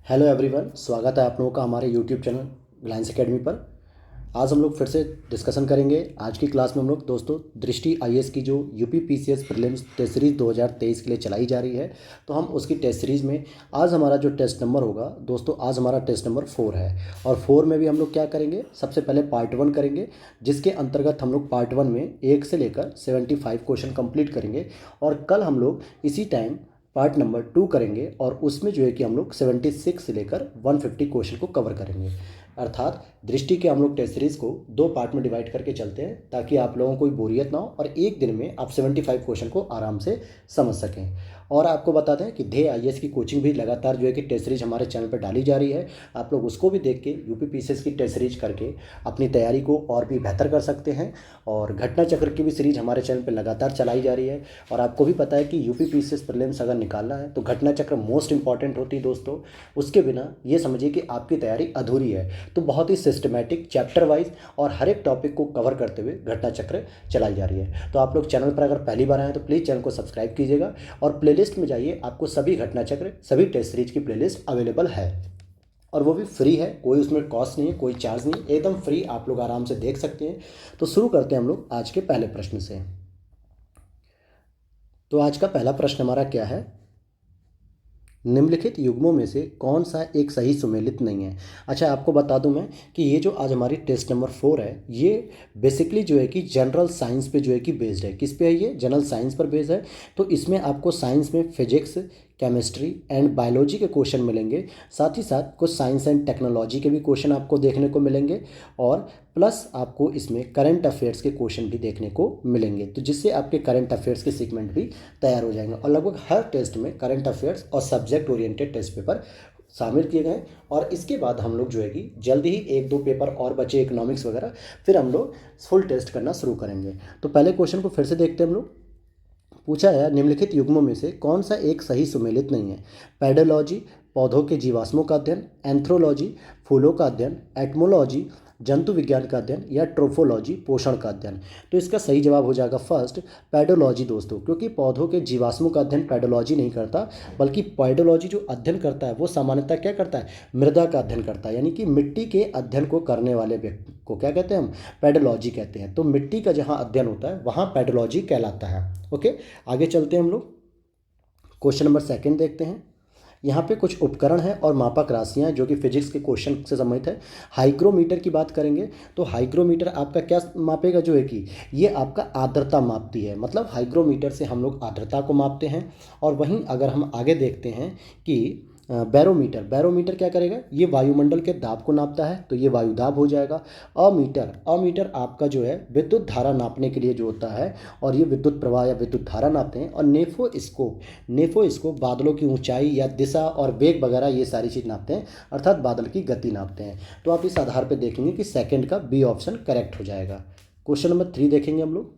Hello everyone, स्वागत है आप लोगों का हमारे यूट्यूब चैनल रिलायंस एकेडमी पर। आज हम लोग फिर से डिस्कशन करेंगे। आज की क्लास में हम लोग दोस्तों दृष्टि आईएएस की जो UP PCS prelims test series 2023 के लिए चलाई जा रही है, तो हम उसकी टेस्ट सीरीज़ में आज हमारा जो टेस्ट नंबर होगा दोस्तों, आज हमारा टेस्ट नंबर 4 है। और 4 में भी हम लोग क्या करेंगे, सबसे पहले पार्ट 1 करेंगे, जिसके अंतर्गत हम लोग पार्ट 1 में 1 से लेकर 75 क्वेश्चन कंप्लीट करेंगे। और कल हम लोग इसी टाइम पार्ट नंबर 2 करेंगे और उसमें जो है कि हम लोग 76 से लेकर 150 क्वेश्चन को कवर करेंगे। अर्थात दृष्टि के हम लोग टेस्ट सीरीज़ को 2 पार्ट में डिवाइड करके चलते हैं, ताकि आप लोगों को कोई बोरियत ना हो और एक दिन में आप 75 क्वेश्चन को आराम से समझ सकें। और आपको बता दें कि ध्येय आईएएस की कोचिंग भी लगातार जो है कि टेस्ट सीरीज हमारे चैनल पर डाली जा रही है। आप लोग उसको भी देख के यूपी पीसीएस की टेस्ट सीरीज करके अपनी तैयारी को और भी बेहतर कर सकते हैं। और घटना चक्र की भी सीरीज हमारे चैनल पर लगातार चलाई जा रही है। और आपको भी पता है कि यूपी पीसीएस प्रीलिम्स अगर निकालना है तो घटना चक्र मोस्ट इंपॉर्टेंट होती है दोस्तों। उसके बिना ये समझिए कि आपकी तैयारी अधूरी है। तो बहुत ही सिस्टमैटिक चैप्टर वाइज और हर एक टॉपिक को कवर करते हुए घटना चक्र चलाई जा रही है। तो आप लोग चैनल पर अगर पहली बार आए तो प्लीज़ चैनल को सब्सक्राइब कीजिएगा और प्लेलिस्ट में जाइए, आपको सभी घटना चक्र सभी टेस्ट सीरीज की प्लेलिस्ट अवेलेबल है। और वो भी फ्री है, कोई उसमें कॉस्ट नहीं है, कोई चार्ज नहीं, एकदम फ्री, आप लोग आराम से देख सकते हैं। तो शुरू करते हैं हम लोग आज के पहले प्रश्न से। तो आज का पहला प्रश्न हमारा क्या है, निम्नलिखित युग्मों में से कौन सा एक सही सुमेलित नहीं है। अच्छा, आपको बता दूं मैं कि ये जो आज हमारी टेस्ट नंबर 4 है, ये बेसिकली जो है कि जनरल साइंस पे जो है कि बेस्ड है। किस पे है ये? जनरल साइंस पर बेस्ड है। तो इसमें आपको साइंस में फिजिक्स, केमिस्ट्री एंड बायोलॉजी के क्वेश्चन मिलेंगे। साथ ही साथ कुछ साइंस एंड टेक्नोलॉजी के भी क्वेश्चन आपको देखने को मिलेंगे। और प्लस आपको इसमें करंट अफेयर्स के क्वेश्चन भी देखने को मिलेंगे, तो जिससे आपके करंट अफेयर्स के सीगमेंट भी तैयार हो जाएंगे। और लगभग हर टेस्ट में करंट अफेयर्स और सब्जेक्ट ओरिएंटेड टेस्ट पेपर शामिल किए गए। और इसके बाद हम लोग जो है कि जल्दी ही 1-2 पेपर और बचे इकोनॉमिक्स वगैरह, फिर हम लोग फुल टेस्ट करना शुरू करेंगे। तो पहले क्वेश्चन को फिर से देखते हैं हम लोग। पूछा है, निम्नलिखित युग्मों में से कौन सा एक सही सुमेलित नहीं है। पेडोलॉजी, पौधों के जीवाश्मों का अध्ययन, एंथ्रोलॉजी, फूलों का अध्ययन, एटमोलॉजी, जंतु विज्ञान का अध्ययन, या ट्रोफोलॉजी, पोषण का अध्ययन। तो इसका सही जवाब हो जाएगा फर्स्ट, पेडोलॉजी दोस्तों। क्योंकि पौधों के जीवाश्मों का अध्ययन पेडोलॉजी नहीं करता, बल्कि पेडोलॉजी जो अध्ययन करता है वो सामान्यतः क्या करता है, मृदा का अध्ययन करता है। यानी कि मिट्टी के अध्ययन को करने वाले व्यक्ति को क्या कहते हैं, हम पेडोलॉजी कहते हैं। तो मिट्टी का जहाँ अध्ययन होता है वहाँ पेडोलॉजी कहलाता है। ओके, आगे चलते हैं हम लोग। क्वेश्चन नंबर 2 देखते हैं। यहाँ पे कुछ उपकरण हैं और मापक राशियाँ जो कि फिजिक्स के क्वेश्चन से संबंधित है। हाइग्रोमीटर की बात करेंगे तो हाइग्रोमीटर आपका क्या मापेगा, जो है कि ये आपका आर्द्रता मापती है। मतलब हाइग्रोमीटर से हम लोग आर्द्रता को मापते हैं। और वहीं अगर हम आगे देखते हैं कि बैरोमीटर, बैरोमीटर क्या करेगा, ये वायुमंडल के दाब को नापता है, तो ये वायु दाब हो जाएगा। अमीटर, अमीटर आपका जो है विद्युत धारा नापने के लिए जो होता है, और ये विद्युत प्रवाह या विद्युत धारा नापते हैं। और नेफोस्कोप, नेफोस्कोप बादलों की ऊंचाई या दिशा और वेग वगैरह ये सारी चीज़ नापते हैं, अर्थात बादल की गति नापते हैं। तो आप इस आधार पर देखेंगे कि सेकंड का बी ऑप्शन करेक्ट हो जाएगा। क्वेश्चन नंबर 3 देखेंगे हम लोग।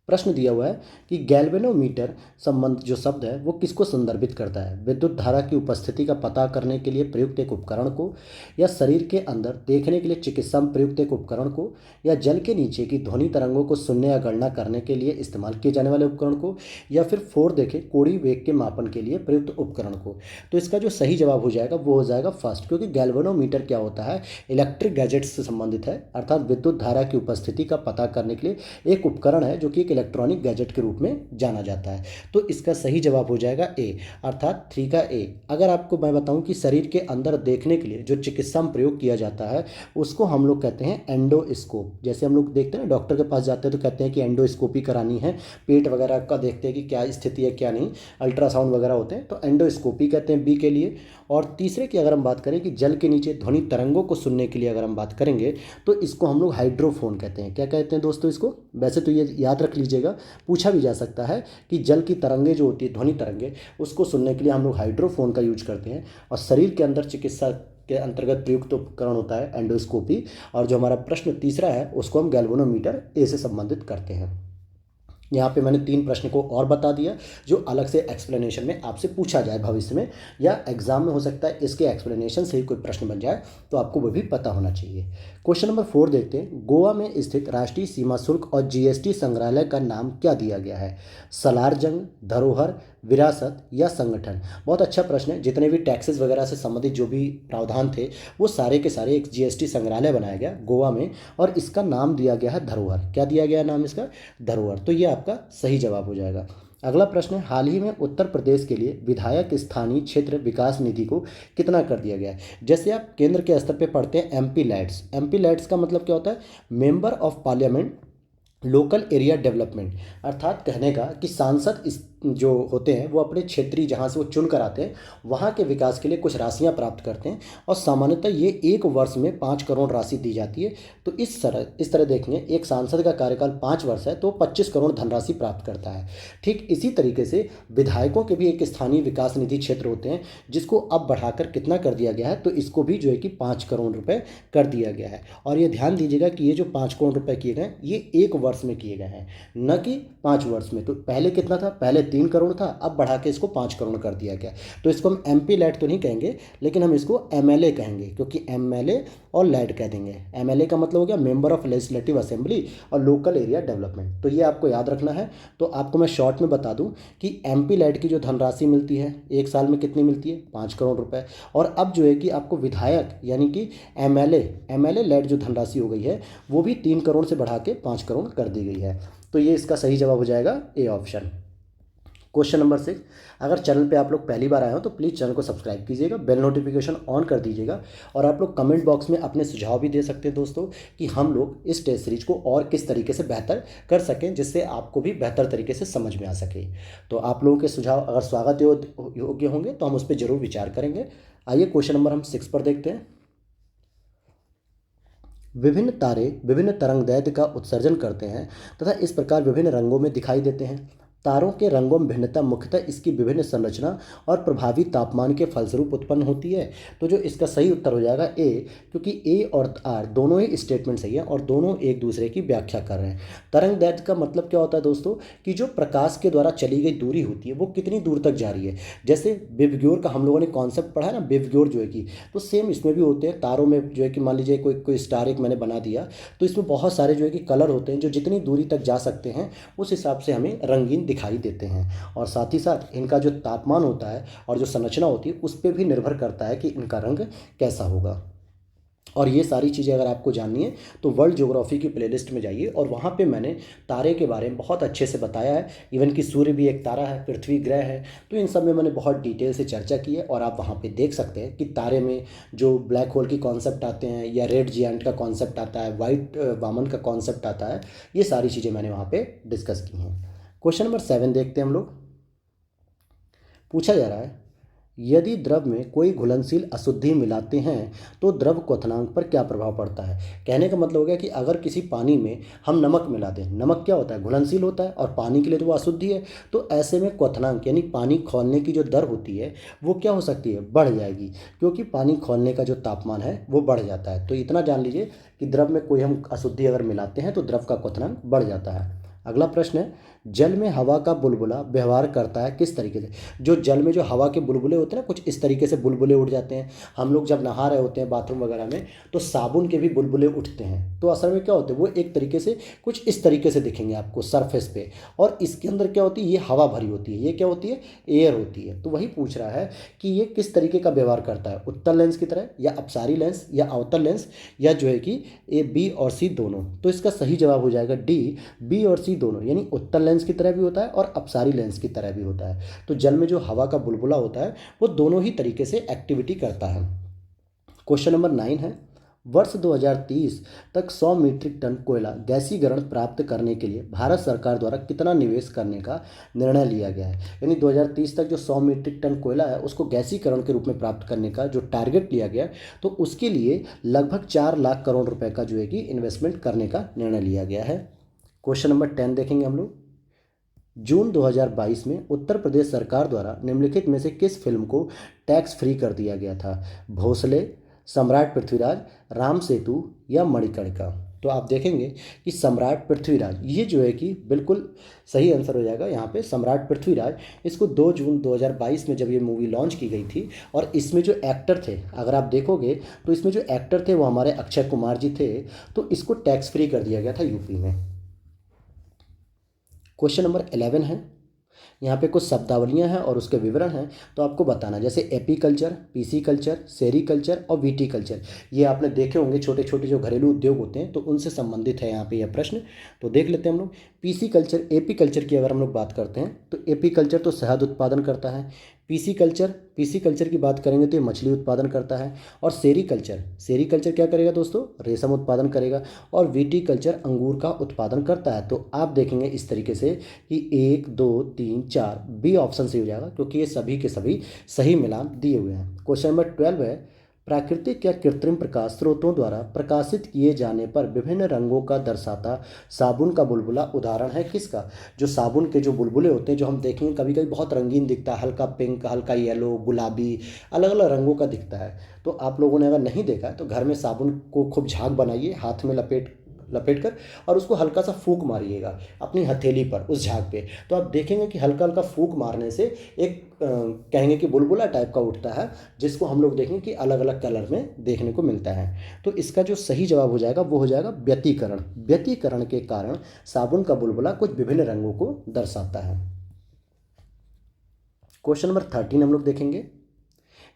प्रश्न दिया हुआ है कि गैल्वेनोमीटर संबंध जो शब्द है वो किसको संदर्भित करता है। विद्युत धारा की उपस्थिति का पता करने के लिए प्रयुक्त एक उपकरण को, या शरीर के अंदर देखने के लिए चिकित्सा में प्रयुक्त एक उपकरण को, या जल के नीचे की ध्वनि तरंगों को सुनने या गणना करने के लिए इस्तेमाल किए जाने वाले उपकरण को, या फिर 4 देखें कोणीय वेग के मापन के लिए प्रयुक्त उपकरण को। तो इसका जो सही जवाब हो जाएगा वो हो जाएगा फर्स्ट, क्योंकि गैल्वेनोमीटर क्या होता है, इलेक्ट्रिक गैजेट्स से संबंधित है। अर्थात विद्युत धारा की उपस्थिति का पता करने के लिए एक उपकरण है जो कि एक इलेक्ट्रॉनिक गैजेट के रूप में जाना जाता है। तो इसका सही जवाब हो जाएगा ए, अर्थात 3 का ए। अगर आपको मैं बताऊं कि शरीर के अंदर देखने के लिए जो चिकित्सा में प्रयोग किया जाता है उसको हम लोग कहते हैं एंडोस्कोप। जैसे हम लोग देखते हैं डॉक्टर के पास जाते हैं तो कहते हैं कि एंडोस्कोपी करानी है, पेट वगैरह का देखते हैं कि क्या स्थिति है क्या नहीं, अल्ट्रासाउंड वगैरह होते हैं, तो एंडोस्कोपी कहते हैं बी के लिए। और तीसरे की अगर हम बात करें कि जल के नीचे ध्वनि तरंगों को सुनने के लिए अगर हम बात करेंगे तो इसको हम लोग हाइड्रोफोन कहते हैं। क्या कहते हैं दोस्तों इसको? वैसे तो ये याद रख लीजिएगा, पूछा भी जा सकता है कि जल की तरंगे जो होती है, ध्वनि तरंगे, उसको सुनने के लिए हम लोग हाइड्रोफोन का यूज करते हैं। और शरीर के अंदर चिकित्सा के अंतर्गत प्रयुक्त उपकरण होता है एंडोस्कोपी। और जो हमारा प्रश्न तीसरा है उसको हम गैल्वेनोमीटर ए से संबंधित करते हैं। यहाँ पे मैंने 3 प्रश्न को और बता दिया जो अलग से एक्सप्लेनेशन में आपसे पूछा जाए भविष्य में, या एग्जाम में हो सकता है इसके एक्सप्लेनेशन से ही कोई प्रश्न बन जाए, तो आपको वो भी पता होना चाहिए। क्वेश्चन नंबर 4 देखते हैं। गोवा में स्थित राष्ट्रीय सीमा शुल्क और जीएसटी संग्रहालय का नाम क्या दिया गया है? सलार जंग, धरोहर, विरासत या संगठन? बहुत अच्छा प्रश्न है। जितने भी टैक्सेस वगैरह से संबंधित जो भी प्रावधान थे वो सारे के सारे एक जीएसटी संग्रहालय बनाया गया गोवा में, और इसका नाम दिया गया है धरोहर। क्या दिया गया है नाम इसका? धरोहर। तो ये आपका सही जवाब हो जाएगा। अगला प्रश्न है, हाल ही में उत्तर प्रदेश के लिए विधायक स्थानीय क्षेत्र विकास निधि को कितना कर दिया गया है? जैसे आप केंद्र के स्तर पे पढ़ते हैं एमपी लैड्स। एमपी लैड्स का मतलब क्या होता है? Member of parliament local area development. अर्थात कहने का कि सांसद इस जो होते हैं वो अपने क्षेत्रीय जहाँ से वो चुन कर आते हैं वहाँ के विकास के लिए कुछ राशियाँ प्राप्त करते हैं, और सामान्यतः ये एक वर्ष में 5 करोड़ राशि दी जाती है। तो इस तरह देखेंगे, एक सांसद का कार्यकाल 5 वर्ष है तो 25 करोड़ धनराशि प्राप्त करता है। ठीक इसी तरीके से विधायकों के भी एक स्थानीय विकास निधि क्षेत्र होते हैं, जिसको अब बढ़ाकर कितना कर दिया गया है? तो इसको भी जो है कि 5 करोड़ रुपये कर दिया गया है। और ये ध्यान दीजिएगा कि ये जो 5 करोड़ रुपये किए गए ये एक वर्ष में किए गए हैं, न कि 5 वर्ष में। तो पहले कितना था? पहले 3 करोड़ था, अब बढ़ा के इसको 5 करोड़ कर दिया गया। तो इसको हम एमपी लैड तो नहीं कहेंगे, लेकिन हम इसको एमएलए कहेंगे, क्योंकि एमएलए और लैड कह देंगे। एमएलए का मतलब हो गया मेंबर ऑफ लेजिस्लेटिव असेंबली और लोकल एरिया डेवलपमेंट। तो ये आपको याद रखना है। तो आपको मैं शॉर्ट में बता दूं कि एमपी लैड की जो धनराशि मिलती है एक साल में कितनी मिलती है? 5 करोड़ रुपए। और अब जो है कि आपको विधायक यानी कि एमएलए लैड जो धनराशि हो गई है वो भी 3 करोड़ से बढ़ा के 5 करोड़ कर दी गई है। तो ये इसका सही जवाब हो जाएगा ए ऑप्शन। क्वेश्चन नंबर 6, अगर चैनल पे आप लोग पहली बार आए हो तो प्लीज़ चैनल को सब्सक्राइब कीजिएगा, बेल नोटिफिकेशन ऑन कर दीजिएगा, और आप लोग कमेंट बॉक्स में अपने सुझाव भी दे सकते हैं दोस्तों कि हम लोग इस टेस्ट सीरीज को और किस तरीके से बेहतर कर सकें, जिससे आपको भी बेहतर तरीके से समझ में आ सके। तो आप लोगों के सुझाव अगर स्वागत योग्य होंगे तो हम उस पर जरूर विचार करेंगे। आइए क्वेश्चन नंबर हम 6 पर देखते हैं। विभिन्न तारे विभिन्न तरंगदैर्ध्य का उत्सर्जन करते हैं तथा इस प्रकार विभिन्न रंगों में दिखाई देते हैं। तारों के रंगों में भिन्नता मुख्यतः इसकी विभिन्न संरचना और प्रभावी तापमान के फलस्वरूप उत्पन्न होती है। तो जो इसका सही उत्तर हो जाएगा ए, क्योंकि ए और आर दोनों ही स्टेटमेंट सही है और दोनों एक दूसरे की व्याख्या कर रहे हैं। तरंगदैर्ध्य का मतलब क्या होता है दोस्तों? कि जो प्रकाश के द्वारा चली गई दूरी होती है वो कितनी दूर तक जा रही है। जैसे विबग्योर का हम लोगों ने कॉन्सेप्ट पढ़ा है ना, विबग्योर जो है कि, तो सेम इसमें भी होते हैं। तारों में जो है कि मान लीजिए कोई स्टार एक मैंने बना दिया, तो इसमें बहुत सारे जो है कि कलर होते हैं जो जितनी दूरी तक जा सकते हैं उस हिसाब से हमें रंगीन दिखाई देते हैं। और साथ ही साथ इनका जो तापमान होता है और जो संरचना होती है उस पर भी निर्भर करता है कि इनका रंग कैसा होगा। और ये सारी चीज़ें अगर आपको जाननी है तो वर्ल्ड ज्योग्राफी की प्लेलिस्ट में जाइए, और वहाँ पे मैंने तारे के बारे में बहुत अच्छे से बताया है। इवन कि सूर्य भी एक तारा है, पृथ्वी ग्रह है, तो इन सब में मैंने बहुत डिटेल से चर्चा की है। और आप वहाँ पे देख सकते हैं कि तारे में जो ब्लैक होल की कॉन्सेप्ट आते हैं या रेड जियांट का कॉन्सेप्ट आता है, वाइट वामन का कॉन्सेप्ट आता है, ये सारी चीज़ें मैंने वहाँ पर डिस्कस की हैं। क्वेश्चन नंबर 7 देखते हैं हम लोग। पूछा जा रहा है, यदि द्रव में कोई घुलनशील अशुद्धि मिलाते हैं तो द्रव क्वथनांक पर क्या प्रभाव पड़ता है? कहने का मतलब हो गया कि अगर किसी पानी में हम नमक मिला दें, नमक क्या होता है? घुलनशील होता है, और पानी के लिए तो वो अशुद्धि है। तो ऐसे में क्वथनांक यानी पानी खौलने की जो दर होती है वो क्या हो सकती है? बढ़ जाएगी, क्योंकि पानी खौलने का जो तापमान है वो बढ़ जाता है। तो इतना जान लीजिए कि द्रव में कोई हम अशुद्धि अगर मिलाते हैं तो द्रव का क्वथनांक बढ़ जाता है। अगला प्रश्न है, जल में हवा का बुलबुला व्यवहार करता है किस तरीके से? जो जल में जो हवा के बुलबुले होते हैं ना, कुछ इस तरीके से बुलबुले उड़ जाते हैं। हम लोग जब नहा रहे होते हैं बाथरूम वगैरह में तो साबुन के भी बुलबुले उठते हैं। तो असल में क्या होते हैं? वो एक तरीके से कुछ इस तरीके से दिखेंगे आपको सरफेस पे, और इसके अंदर क्या होती है? ये हवा भरी होती है। ये क्या होती है? एयर होती है। तो वही पूछ रहा है कि ये किस तरीके का व्यवहार करता है, उत्तल लेंस की तरह या अपसारी लेंस या अवतल लेंस, या जो है कि ए बी और सी दोनों। तो इसका सही जवाब हो जाएगा डी, बी और सी दोनों, यानी उत्तल लेंस की तरह भी होता है और अपसारी लेंस की तरह भी होता है। तो जल में जो हवा का बुलबुला होता है वो दोनों ही तरीके से एक्टिविटी करता है। क्वेश्चन नंबर 9 है, वर्ष 2030 तक 100 मीट्रिक टन कोयला गैसीकरण प्राप्त करने के लिए भारत सरकार द्वारा कितना निवेश करने का निर्णय लिया गया है? यानी 2030 तक जो 100 मीट्रिक टन कोयला है उसको गैसीकरण के रूप में प्राप्त करने का जो टारगेट लिया गया, तो उसके लिए लगभग 4 लाख करोड़ रुपए का जो है कि इन्वेस्टमेंट करने का निर्णय लिया गया है। क्वेश्चन नंबर 10 देखेंगे हम लोग। जून 2022 में उत्तर प्रदेश सरकार द्वारा निम्नलिखित में से किस फिल्म को टैक्स फ्री कर दिया गया था? भोसले, सम्राट पृथ्वीराज, राम सेतु या मणिकर्णिका? तो आप देखेंगे कि सम्राट पृथ्वीराज ये जो है कि बिल्कुल सही आंसर हो जाएगा यहाँ पे, सम्राट पृथ्वीराज। इसको 2 जून 2022 में जब ये मूवी लॉन्च की गई थी, और इसमें जो एक्टर थे अगर आप देखोगे तो इसमें जो एक्टर थे वो हमारे अक्षय कुमार जी थे। तो इसको टैक्स फ्री कर दिया गया था यूपी में। क्वेश्चन नंबर 11 है, यहाँ पे कुछ शब्दावलियाँ हैं और उसके विवरण हैं, तो आपको बताना, जैसे एपीकल्चर, पीसीकल्चर, सेरीकल्चर और विटीकल्चर। ये आपने देखे होंगे, छोटे छोटे जो घरेलू उद्योग होते हैं, तो उनसे संबंधित है यहाँ पे यह प्रश्न। तो देख लेते हैं हम लोग। पीसीकल्चर, एपीकल्चर की अगर हम लोग बात करते हैं तो एपीकल्चर तो शहद उत्पादन करता है। पीसीकल्चर की बात करेंगे तो ये मछली उत्पादन करता है। और सेरीकल्चर क्या करेगा दोस्तों, रेशम उत्पादन करेगा। और विटीकल्चर अंगूर का उत्पादन करता है। तो आप देखेंगे इस तरीके से कि 1 2 3 4 बी ऑप्शन सही हो जाएगा, क्योंकि ये सभी के सभी सही मिलान दिए हुए हैं। क्वेश्चन नंबर 12 है, प्राकृतिक या कृत्रिम प्रकाश स्रोतों द्वारा प्रकाशित किए जाने पर विभिन्न रंगों का दर्शाता साबुन का बुलबुला उदाहरण है किसका। जो साबुन के जो बुलबुले होते हैं, जो हम देखेंगे कभी कभी बहुत रंगीन दिखता है, हल्का पिंक, हल्का येलो, गुलाबी, अलग अलग रंगों का दिखता है। तो आप लोगों ने अगर नहीं देखा है तो घर में साबुन को खूब झाग बनाइए, हाथ में लपेट लपेट कर, और उसको हल्का सा फूंक मारिएगा अपनी हथेली पर उस झाग पे। तो आप देखेंगे कि हल्का हल्का फूंक मारने से एक कहेंगे कि बुलबुला टाइप का उठता है, जिसको हम लोग देखेंगे कि अलग अलग कलर में देखने को मिलता है। तो इसका जो सही जवाब हो जाएगा वो हो जाएगा व्यतिकरण। व्यतिकरण के कारण साबुन का बुलबुला कुछ विभिन्न रंगों को दर्शाता है। क्वेश्चन नंबर 13 हम लोग देखेंगे।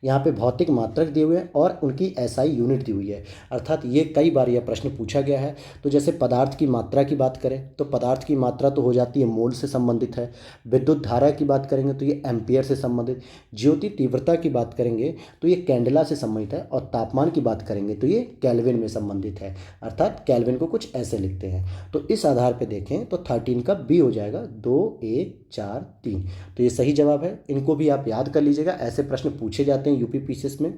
यहाँ पे भौतिक मात्रक दिए हुए हैं और उनकी एसआई यूनिट दी हुई है, अर्थात ये कई बार यह प्रश्न पूछा गया है। तो जैसे पदार्थ की मात्रा की बात करें तो पदार्थ की मात्रा तो हो जाती है मोल से संबंधित है। विद्युत धारा की बात करेंगे तो ये एम्पियर से संबंधित। ज्योति तीव्रता की बात करेंगे तो ये कैंडेला से संबंधित है। और तापमान की बात करेंगे तो ये केल्विन में संबंधित है, अर्थात केल्विन को कुछ ऐसे लिखते हैं। तो इस आधार पर देखें तो 13 का बी हो जाएगा, 2 1 4 3। तो ये सही जवाब है। इनको भी आप याद कर लीजिएगा, ऐसे प्रश्न पूछे जाते हैं यूपी पीसीएस में।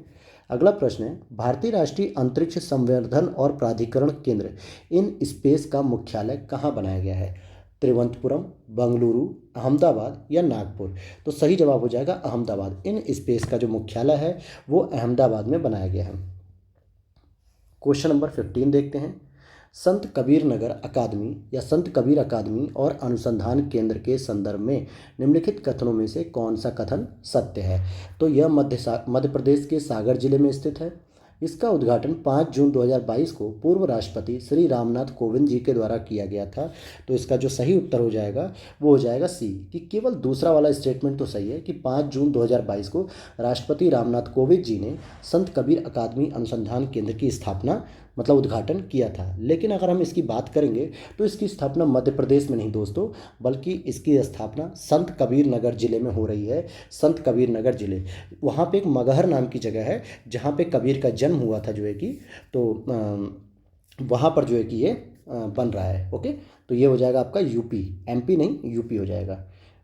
अगला प्रश्न है, भारतीय राष्ट्रीय अंतरिक्ष संवर्धन और प्राधिकरण केंद्र इन स्पेस का मुख्यालय कहाँ बनाया गया है। तिरुवनंतपुरम, बेंगलुरु, अहमदाबाद या नागपुर। तो सही जवाब हो जाएगा अहमदाबाद। इन स्पेस का जो मुख्यालय है वो अहमदाबाद में बनाया गया है। क्वेश्चन नंबर 15 देखते हैं। संत कबीर नगर अकादमी या संत कबीर अकादमी और अनुसंधान केंद्र के संदर्भ में निम्नलिखित कथनों में से कौन सा कथन सत्य है। तो यह मध्य प्रदेश के सागर जिले में स्थित है। इसका उद्घाटन 5 जून 2022 को पूर्व राष्ट्रपति श्री रामनाथ कोविंद जी के द्वारा किया गया था। तो इसका जो सही उत्तर हो जाएगा वो हो जाएगा सी, कि केवल दूसरा वाला स्टेटमेंट तो सही है कि 5 जून 2022 को राष्ट्रपति रामनाथ कोविंद जी ने संत कबीर अकादमी अनुसंधान केंद्र की स्थापना मतलब उद्घाटन किया था। लेकिन अगर हम इसकी बात करेंगे तो इसकी स्थापना मध्य प्रदेश में नहीं दोस्तों, बल्कि इसकी स्थापना संत कबीर नगर जिले में हो रही है। संत कबीर नगर जिले, वहाँ पे एक मगहर नाम की जगह है जहाँ पे कबीर का जन्म हुआ था जो है कि, तो वहाँ पर जो है कि ये बन रहा है। ओके, तो ये हो जाएगा आपका यूपी, एमपी नहीं यूपी हो जाएगा।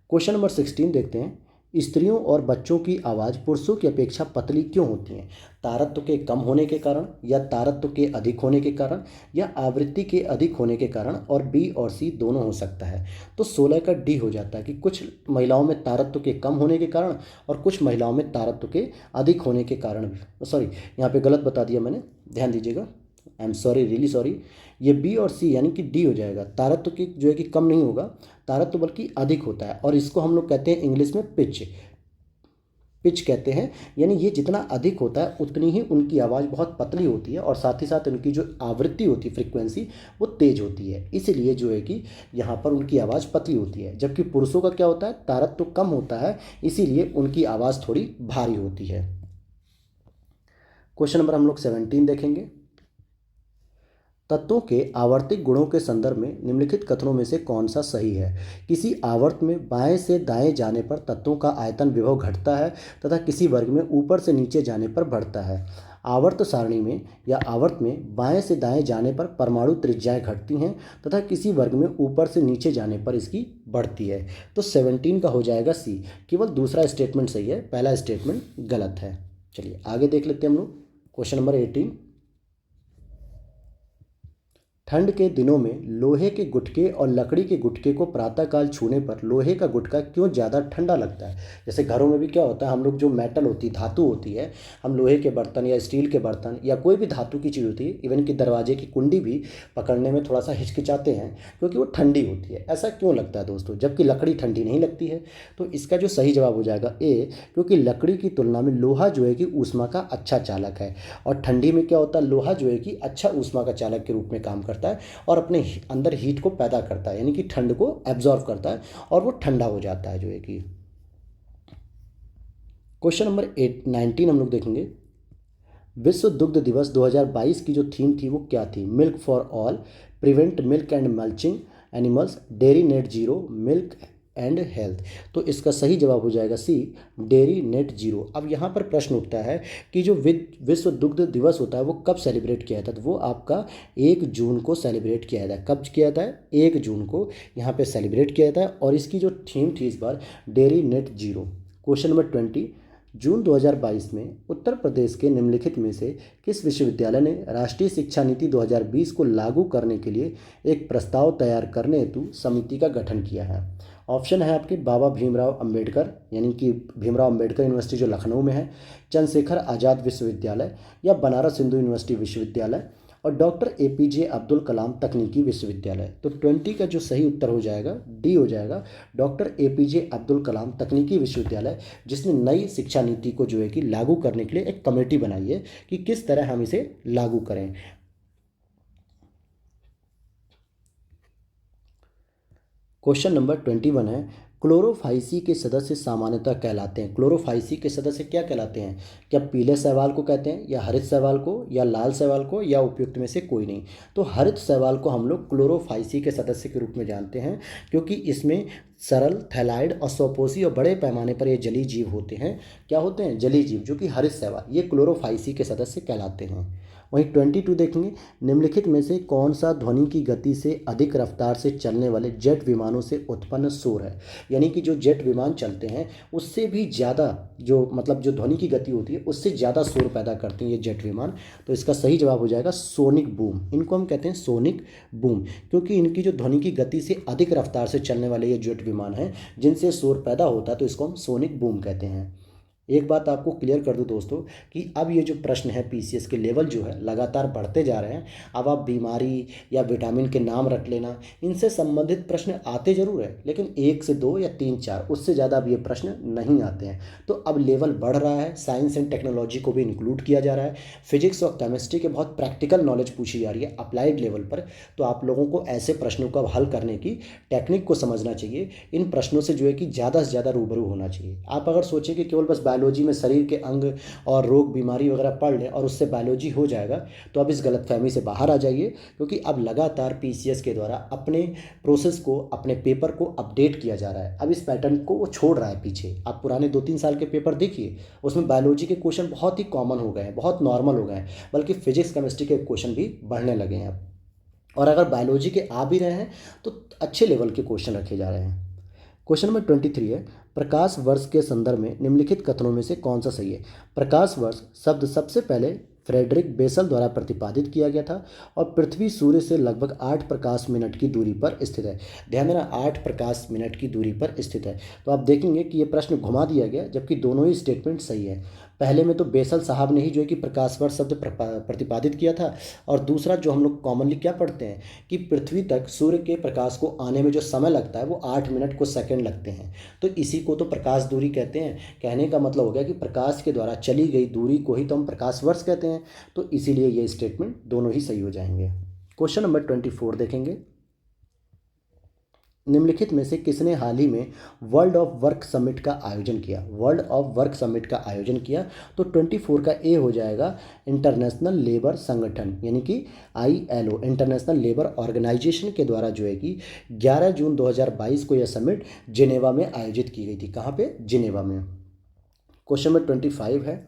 क्वेश्चन नंबर 16 देखते हैं। स्त्रियों और बच्चों की आवाज़ पुरुषों की अपेक्षा पतली क्यों होती हैं। तारत्व के कम होने के कारण, या तारत्व के अधिक होने के कारण, या आवृत्ति के अधिक होने के कारण, और बी और सी दोनों हो सकता है। तो 16 का डी हो जाता है कि कुछ महिलाओं में तारत्व के कम होने के कारण और कुछ महिलाओं में तारत्व के अधिक होने के कारण। सॉरी, यहाँ पे गलत बता दिया मैंने, ध्यान दीजिएगा, I am sorry, really sorry. ये बी और सी यानी कि डी हो जाएगा। तारत्व की जो है कि कम नहीं होगा, तारत्व बल्कि अधिक होता है। और इसको हम लोग कहते हैं इंग्लिश में पिच कहते हैं। यानी ये जितना अधिक होता है उतनी ही उनकी आवाज़ बहुत पतली होती है, और साथ ही साथ उनकी जो आवृत्ति होती है, फ्रीक्वेंसी, वो तेज होती है। इसीलिए जो है कि यहाँ पर उनकी आवाज़ पतली होती है। जबकि पुरुषों का क्या होता है, तारत्व कम होता है, इसीलिए उनकी आवाज़ थोड़ी भारी होती है। क्वेश्चन नंबर हम लोग 17 देखेंगे। तत्वों के आवर्तिक गुणों के संदर्भ में निम्नलिखित कथनों में से कौन सा सही है। किसी आवर्त में बाएं से दाएं जाने पर तत्वों का आयतन विभव घटता है तथा किसी वर्ग में ऊपर से नीचे जाने पर बढ़ता है। आवर्त सारणी में या आवर्त में बाएं से दाएं जाने पर परमाणु त्रिज्याएं घटती हैं तथा किसी वर्ग में ऊपर से नीचे जाने पर इसकी बढ़ती है। तो 17 का हो जाएगा सी। केवल दूसरा स्टेटमेंट सही है, पहला स्टेटमेंट गलत है। चलिए आगे देख लेते हैं हम लोग। Question number 18। ठंड के दिनों में लोहे के गुटके और लकड़ी के गुटके को प्रातःकाल छूने पर लोहे का गुटका क्यों ज़्यादा ठंडा लगता है। जैसे घरों में भी क्या होता है, हम लोग जो मेटल होती है, धातु होती है, हम लोहे के बर्तन या स्टील के बर्तन या कोई भी धातु की चीज़ होती है, इवन कि दरवाजे की कुंडी भी पकड़ने में थोड़ा सा हिचकिचाते हैं क्योंकि वो ठंडी होती है। ऐसा क्यों लगता है दोस्तों, जबकि लकड़ी ठंडी नहीं लगती है। तो इसका जो सही जवाब हो जाएगा ए, क्योंकि लकड़ी की तुलना में लोहा जो है कि ऊष्मा का अच्छा चालक है। और ठंडी में क्या होता है, लोहा जो है कि अच्छा ऊष्मा का चालक के रूप में काम करता है। करता है और अपने अंदर हीट को पैदा करता है, यानी कि ठंड को एब्जॉर्व करता है और वो ठंडा हो जाता है जो है कि। क्वेश्चन नंबर 19 हम लोग देखेंगे। विश्व दुग्ध दिवस 2022 की जो थीम थी वो क्या थी? Milk for all, prevent milk and mulching animals, dairy net zero, milk and health. तो इसका सही जवाब हो जाएगा सी, डेयरी नेट जीरो। अब यहाँ पर प्रश्न उठता है कि जो विश्व दुग्ध दिवस होता है वो कब सेलिब्रेट किया था? तो वो आपका 1 जून को सेलिब्रेट किया था। कब किया था? 1 जून को यहाँ पे सेलिब्रेट किया था और इसकी जो थीम थी इस बार dairy net zero. Question number 20, जून 2022 में उत्तर प्रदेश के निम्नलिखित में से किस विश्वविद्यालय ने राष्ट्रीय शिक्षा नीति 2020 को लागू करने के लिए एक प्रस्ताव तैयार करने हेतु समिति का गठन किया है? ऑप्शन है आपके बाबा भीमराव अंबेडकर, यानी कि भीमराव अंबेडकर यूनिवर्सिटी जो लखनऊ में है, चंद्रशेखर आज़ाद विश्वविद्यालय या बनारस हिंदू यूनिवर्सिटी विश्वविद्यालय और डॉक्टर APJ अब्दुल कलाम तकनीकी विश्वविद्यालय। तो 20 का जो सही उत्तर हो जाएगा डी हो जाएगा, डॉक्टर APJ अब्दुल कलाम तकनीकी विश्वविद्यालय, जिसने नई शिक्षा नीति को जो है कि लागू करने के लिए एक कमेटी बनाई है कि किस तरह हम इसे लागू करें। क्वेश्चन नंबर 21 है, क्लोरोफाइसी के सदस्य सामान्यतः कहलाते हैं। क्लोरोफाइसी के सदस्य क्या कहलाते हैं? क्या पीले शैवाल को कहते हैं या हरित शैवाल को या लाल शैवाल को या उपयुक्त में से कोई नहीं? तो हरित शैवाल को हम लोग क्लोरोफाइसी के सदस्य के रूप में जानते हैं, क्योंकि इसमें सरल, थैलाइड और स्वपोषी और बड़े पैमाने पर ये जलीय जीव होते हैं। क्या होते हैं? जलीय जीव, जो कि हरित शैवाल, ये क्लोरोफाइसी के सदस्य कहलाते हैं। वहीं 22 देखेंगे, निम्नलिखित में से कौन सा ध्वनि की गति से अधिक रफ्तार से चलने वाले जेट विमानों से उत्पन्न शोर है? यानी कि जो जेट विमान चलते हैं उससे भी ज़्यादा जो मतलब जो ध्वनि की गति होती है उससे ज़्यादा शोर पैदा करते हैं ये जेट विमान। तो इसका सही जवाब हो जाएगा सोनिक बूम। इनको हम कहते हैं सोनिक बूम, क्योंकि इनकी जो ध्वनि की गति से अधिक रफ्तार से चलने वाले ये जेट विमान हैं जिनसे शोर पैदा होता है, तो इसको हम सोनिक बूम कहते हैं। एक बात आपको क्लियर कर दूं दोस्तों कि अब ये जो प्रश्न है PCS के लेवल जो है लगातार बढ़ते जा रहे हैं। अब आप बीमारी या विटामिन के नाम रख लेना, इनसे संबंधित प्रश्न आते जरूर है, लेकिन 1 से 2 या 3 4 उससे ज़्यादा अब ये प्रश्न नहीं आते हैं। तो अब लेवल बढ़ रहा है, साइंस एंड टेक्नोलॉजी को भी इंक्लूड किया जा रहा है, फिजिक्स और केमिस्ट्री के बहुत प्रैक्टिकल नॉलेज पूछी जा रही है अप्लाइड लेवल पर। तो आप लोगों को ऐसे प्रश्नों का हल करने की टेक्निक को समझना चाहिए, इन प्रश्नों से जो है कि ज़्यादा से ज़्यादा रूबरू होना चाहिए। आप अगर सोचें कि केवल बस बायोलॉजी में शरीर के अंग और रोग बीमारी वगैरह पढ़ लें और उससे बायोलॉजी हो जाएगा, तो अब इस गलतफहमी से बाहर आ जाइए, क्योंकि अब लगातार PCS के द्वारा अपने प्रोसेस को, अपने पेपर को अपडेट किया जा रहा है। अब इस पैटर्न को वो छोड़ रहा है पीछे। आप पुराने 2-3 साल के पेपर देखिए, उसमें बायोलॉजी के क्वेश्चन बहुत ही कॉमन हो गए हैं, बहुत नॉर्मल हो गए हैं, बल्कि फिजिक्स केमिस्ट्री के क्वेश्चन भी बढ़ने लगे हैं अब। और अगर बायोलॉजी के आ भी रहे हैं तो अच्छे लेवल के क्वेश्चन रखे जा रहे हैं। क्वेश्चन नंबर 23 है, प्रकाश वर्ष के संदर्भ में निम्नलिखित कथनों में से कौन सा सही है? प्रकाश वर्ष शब्द सबसे पहले फ्रेडरिक बेसल द्वारा प्रतिपादित किया गया था और पृथ्वी सूर्य से लगभग 8 प्रकाश मिनट की दूरी पर स्थित है। ध्यान देना, 8 प्रकाश मिनट की दूरी पर स्थित है। तो आप देखेंगे कि ये प्रश्न घुमा दिया गया, जबकि दोनों ही स्टेटमेंट सही है। पहले में तो बेसल साहब ने ही जो है कि प्रकाश वर्ष शब्द प्रतिपादित किया था, और दूसरा जो हम लोग कॉमनली क्या पढ़ते हैं कि पृथ्वी तक सूर्य के प्रकाश को आने में जो समय लगता है वो 8 मिनट को सेकंड लगते हैं। तो इसी को तो प्रकाश दूरी कहते हैं। कहने का मतलब हो गया कि प्रकाश के द्वारा चली गई दूरी को ही तो हम प्रकाश वर्ष कहते हैं। तो इसीलिए ये स्टेटमेंट दोनों ही सही हो जाएंगे। क्वेश्चन नंबर 24 देखेंगे, निम्नलिखित में से किसने हाल ही में वर्ल्ड ऑफ वर्क समिट का आयोजन किया? वर्ल्ड ऑफ वर्क समिट का आयोजन किया। तो 24 का ए हो जाएगा, इंटरनेशनल लेबर संगठन, यानी कि ILO, इंटरनेशनल लेबर ऑर्गेनाइजेशन के द्वारा जो है कि 11 जून 2022 को यह समिट जिनेवा में आयोजित की गई थी। कहाँ पे? जिनेवा में। क्वेश्चन नंबर 25 है,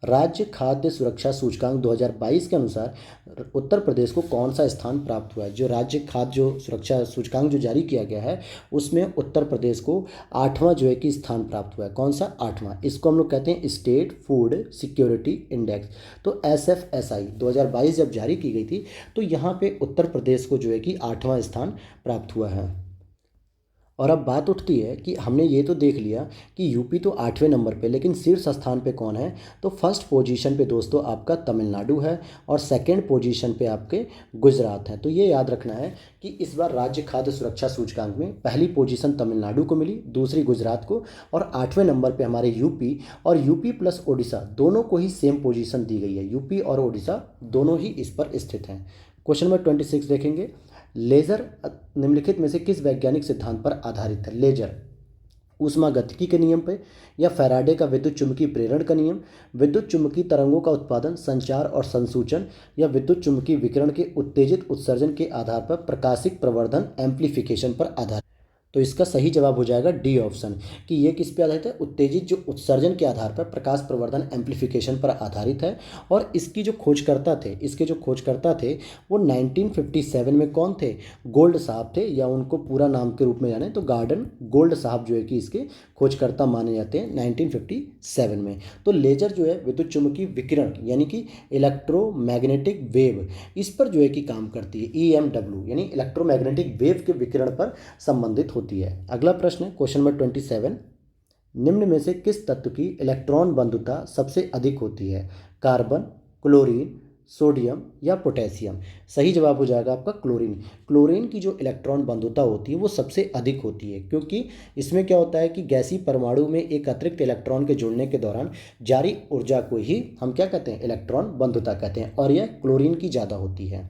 राज्य खाद्य सुरक्षा सूचकांक 2022 के अनुसार उत्तर प्रदेश को कौन सा स्थान प्राप्त हुआ है? जो राज्य खाद्य जो सुरक्षा सूचकांक जो जारी किया गया है उसमें उत्तर प्रदेश को 8वां जो है कि स्थान प्राप्त हुआ है। कौन सा? 8वां। इसको हम लोग कहते हैं स्टेट फूड सिक्योरिटी इंडेक्स। तो SFSI 2022 जब जारी की गई थी तो यहाँ पे उत्तर प्रदेश को जो है कि 8वां स्थान प्राप्त हुआ है। और अब बात उठती है कि हमने ये तो देख लिया कि यूपी तो 8वें नंबर पे, लेकिन शीर्ष स्थान पे कौन है? तो फर्स्ट पोजीशन पे दोस्तों आपका तमिलनाडु है और सेकंड पोजीशन पे आपके गुजरात है। तो ये याद रखना है कि इस बार राज्य खाद्य सुरक्षा सूचकांक में पहली पोजीशन तमिलनाडु को मिली, दूसरी गुजरात को, और 8वें नंबर पर हमारे यूपी, और यूपी प्लस ओडिशा दोनों को ही सेम पोजीशन दी गई है। यूपी और ओडिशा दोनों ही इस पर स्थित हैं। क्वेश्चन नंबर 26 देखेंगे, लेजर निम्नलिखित में से किस वैज्ञानिक सिद्धांत पर आधारित है? लेजर ऊष्मागतिकी के नियम पे, या फैराडे का विद्युत चुम्बकीय प्रेरण का नियम, विद्युत चुम्बकीय तरंगों का उत्पादन, संचार और संसूचन, या विद्युत चुम्बकीय विकिरण के उत्तेजित उत्सर्जन के आधार पर प्रकाशिक प्रवर्धन एम्प्लीफिकेशन पर आधारित। तो इसका सही जवाब हो जाएगा डी ऑप्शन, कि ये किस पे आधारित है? उत्तेजित जो उत्सर्जन के आधार पर प्रकाश प्रवर्धन एम्प्लीफिकेशन पर आधारित है। और इसकी जो खोजकर्ता थे, इसके जो खोजकर्ता थे वो 1957 में कौन थे? गोल्ड साहब थे, या उनको पूरा नाम के रूप में जाने तो गार्डन गोल्ड साहब जो है कि इसके खोजकर्ता माने जाते हैं 1957 में। तो लेजर जो है विद्युत चुम्बकीय विकिरण यानी कि इलेक्ट्रोमैग्नेटिक वेव, इस पर जो है कि काम करती है। EMW यानी इलेक्ट्रोमैग्नेटिक वेव के विकिरण पर संबंधित होती है। अगला प्रश्न है क्वेश्चन नंबर 27, निम्न में से किस तत्व की इलेक्ट्रॉन बंधुता सबसे अधिक होती है? कार्बन, क्लोरीन, सोडियम या पोटेशियम? सही जवाब हो जाएगा आपका क्लोरीन। क्लोरीन की जो इलेक्ट्रॉन बंधुता होती है वो सबसे अधिक होती है, क्योंकि इसमें क्या होता है कि गैसीय परमाणु में एक अतिरिक्त इलेक्ट्रॉन के जुड़ने के दौरान जारी ऊर्जा को ही हम क्या कहते हैं? इलेक्ट्रॉन बंधुता कहते हैं, और यह क्लोरीन की ज़्यादा होती है।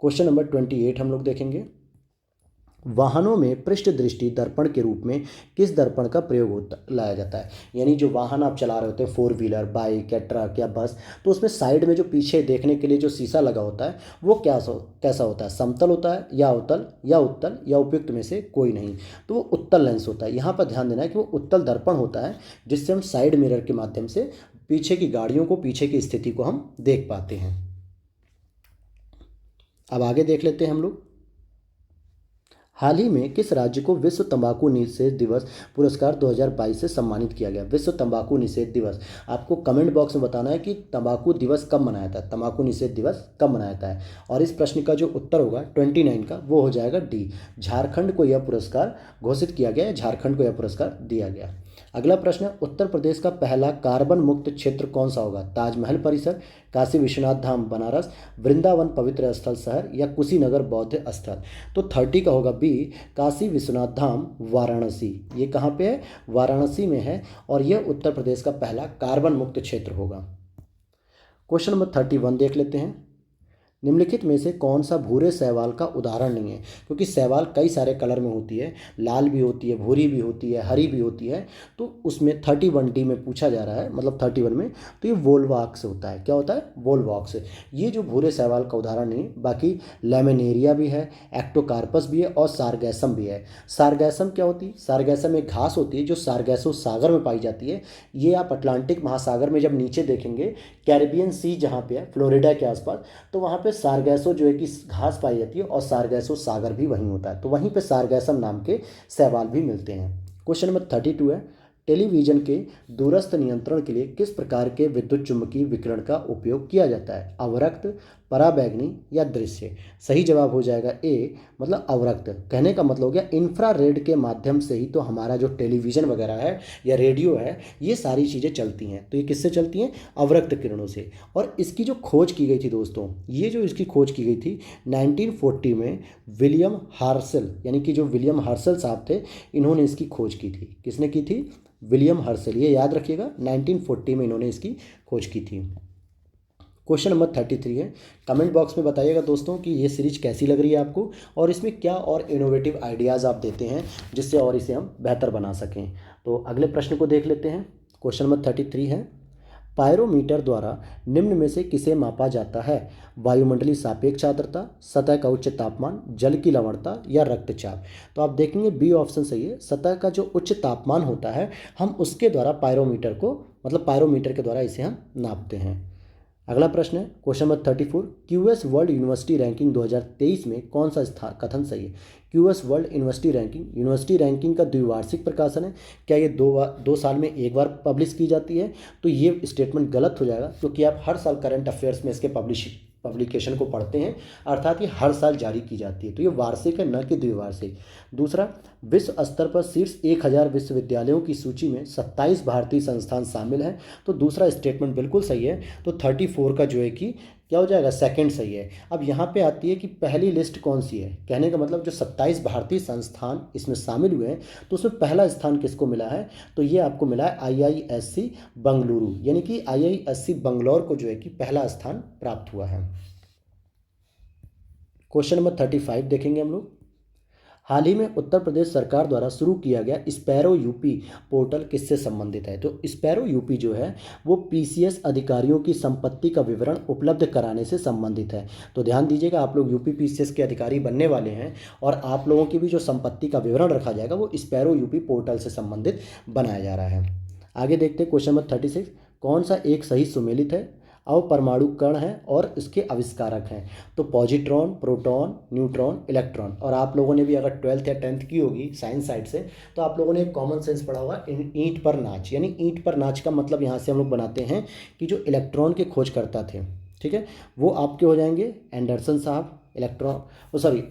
क्वेश्चन नंबर 28 हम लोग देखेंगे, वाहनों में पृष्ठ दृष्टि दर्पण के रूप में किस दर्पण का प्रयोग लाया जाता है? यानी जो वाहन आप चला रहे होते हैं, 4 व्हीलर, बाइक या ट्रक या बस, तो उसमें साइड में जो पीछे देखने के लिए जो शीशा लगा होता है वो कैसा होता है? समतल होता है, या अवतल, या उत्तल, या उपयुक्त में से कोई नहीं? तो वो उत्तल लेंस होता है। यहाँ पर ध्यान देना है कि वो उत्तल दर्पण होता है, जिससे हम साइड मिरर के माध्यम से पीछे की गाड़ियों को, पीछे की स्थिति को हम देख पाते हैं। अब आगे देख लेते हैं हम लोग, हाल ही में किस राज्य को विश्व तंबाकू निषेध दिवस पुरस्कार 2022 से सम्मानित किया गया? विश्व तंबाकू निषेध दिवस, आपको कमेंट बॉक्स में बताना है कि तंबाकू दिवस कब मनाया था, तंबाकू निषेध दिवस कब मनाया जाता है। और इस प्रश्न का जो उत्तर होगा 29 का, वो हो जाएगा डी, झारखंड को यह पुरस्कार घोषित किया गया है, झारखंड को यह पुरस्कार दिया गया। अगला प्रश्न है, उत्तर प्रदेश का पहला कार्बन मुक्त क्षेत्र कौन सा होगा? ताजमहल परिसर, काशी विश्वनाथ धाम बनारस, वृंदावन पवित्र स्थल शहर, या कुशीनगर बौद्ध स्थल? तो 30 का होगा बी, काशी विश्वनाथ धाम वाराणसी। ये कहाँ पे है? वाराणसी में है, और यह उत्तर प्रदेश का पहला कार्बन मुक्त क्षेत्र होगा। क्वेश्चन नंबर 31 देख लेते हैं, निम्नलिखित में से कौन सा भूरे शैवाल का उदाहरण नहीं है? क्योंकि शैवाल कई सारे कलर में होती है, लाल भी होती है, भूरी भी होती है, हरी भी होती है। तो उसमें 31D में पूछा जा रहा है, मतलब 31 में, तो ये वोल्वॉक्स होता है। क्या होता है? वोल्वॉक्स। ये जो भूरे शैवाल का उदाहरण नहीं, बाकी लेमिनेरिया भी है, एक्टोकार्पस भी है, और सारगैसम भी है। सारगैसम क्या होती है? सारगैसम एक घास होती है जो सारगैसो सागर में पाई जाती है। ये आप अटलांटिक महासागर में जब नीचे देखेंगे, कैरिबियन सी जहाँ पे है, फ्लोरिडा के आसपास, तो वहाँ पे सारगैसो जो है कि घास पाई जाती है, और सारगैसो सागर भी वहीं होता है। तो वहीं पे सारगैसम नाम के शैवाल भी मिलते हैं। क्वेश्चन नंबर 32 है, टेलीविजन के दूरस्थ नियंत्रण के लिए किस प्रकार के विद्युत चुम्बकीय विकिरण का उपयोग किया जाता है? अवरक्त, पराबैंगनी या दृश्य? सही जवाब हो जाएगा ए, मतलब अवरक्त। कहने का मतलब हो गया इंफ्रारेड के माध्यम से ही तो हमारा जो टेलीविज़न वगैरह है या रेडियो है, ये सारी चीज़ें चलती हैं। तो ये किससे चलती हैं? अवरक्त किरणों से। और इसकी जो खोज की गई थी दोस्तों, ये जो इसकी खोज की गई थी 1940 में, विलियम हर्शल, यानी कि जो विलियम हर्शल साहब थे, इन्होंने इसकी खोज की थी। किसने की थी? William Herschel. ये याद रखिएगा, 1940 में इन्होंने इसकी खोज की थी। क्वेश्चन नंबर 33 है, कमेंट बॉक्स में बताइएगा दोस्तों कि ये सीरीज कैसी लग रही है आपको, और इसमें क्या और इनोवेटिव आइडियाज़ आप देते हैं जिससे और इसे हम बेहतर बना सकें। तो अगले प्रश्न को देख लेते हैं। क्वेश्चन नंबर 33 है, पायरोमीटर द्वारा निम्न में से किसे मापा जाता है? वायुमंडलीय सापेक्ष आर्द्रता, सतह का उच्च तापमान, जल की लवणता या रक्तचाप? तो आप देखेंगे बी ऑप्शन सही है। सतह का जो उच्च तापमान होता है, हम उसके द्वारा पायरोमीटर को, मतलब पायरोमीटर के द्वारा इसे हम नापते हैं। अगला प्रश्न है question number 34, QS world university ranking 2023 में कौन सा कथन सही है? क्यूएस वर्ल्ड यूनिवर्सिटी रैंकिंग का द्विवार्षिक प्रकाशन है। क्या ये दो साल में एक बार पब्लिश की जाती है? तो ये स्टेटमेंट गलत हो जाएगा, क्योंकि आप हर साल करंट अफेयर्स में इसके पब्लिकेशन को पढ़ते हैं, अर्थात ये हर साल जारी की जाती है। तो ये वार्षिक है, न कि द्विवार्षिक। दूसरा, विश्व स्तर पर शीर्ष 1000 विश्वविद्यालयों की सूची में 27 भारतीय संस्थान शामिल हैं। तो दूसरा स्टेटमेंट बिल्कुल सही है। तो 34 का जो है कि क्या हो जाएगा? सेकंड सही है। अब यहाँ पे आती है कि पहली लिस्ट कौन सी है। कहने का मतलब जो 27 भारतीय संस्थान इसमें शामिल हुए हैं, तो उसमें पहला स्थान किसको मिला है? तो ये आपको मिला है IISc बंगलुरु, यानी कि IISc बंगलौर को जो है कि पहला स्थान प्राप्त हुआ है। क्वेश्चन नंबर 35 देखेंगे हम लोग। हाल ही में उत्तर प्रदेश सरकार द्वारा शुरू किया गया स्पैरो यूपी पोर्टल किससे संबंधित है? तो स्पैरो यूपी जो है वो पीसीएस अधिकारियों की संपत्ति का विवरण उपलब्ध कराने से संबंधित है। तो ध्यान दीजिएगा, आप लोग यूपी पीसीएस के अधिकारी बनने वाले हैं और आप लोगों की भी जो संपत्ति का विवरण रखा जाएगा वो स्पैरो यूपी पोर्टल से संबंधित बनाया जा रहा है। आगे देखते हैं क्वेश्चन नंबर 36। कौन सा एक सही सुमेलित है, अवपरमाणु कण है और इसके आविष्कारक हैं? तो पॉजिट्रॉन, प्रोटॉन, न्यूट्रॉन, इलेक्ट्रॉन। और आप लोगों ने भी अगर 12th या 10th की होगी साइंस साइड से तो आप लोगों ने एक कॉमन सेंस पढ़ा होगा, ईंट पर नाच। यानी ईंट पर नाच का मतलब यहाँ से हम लोग बनाते हैं कि जो इलेक्ट्रॉन के खोजकर्ता थे, ठीक है, वो आपके हो जाएंगे एंडरसन साहब। इलेक्ट्रॉन, ओ सॉरी,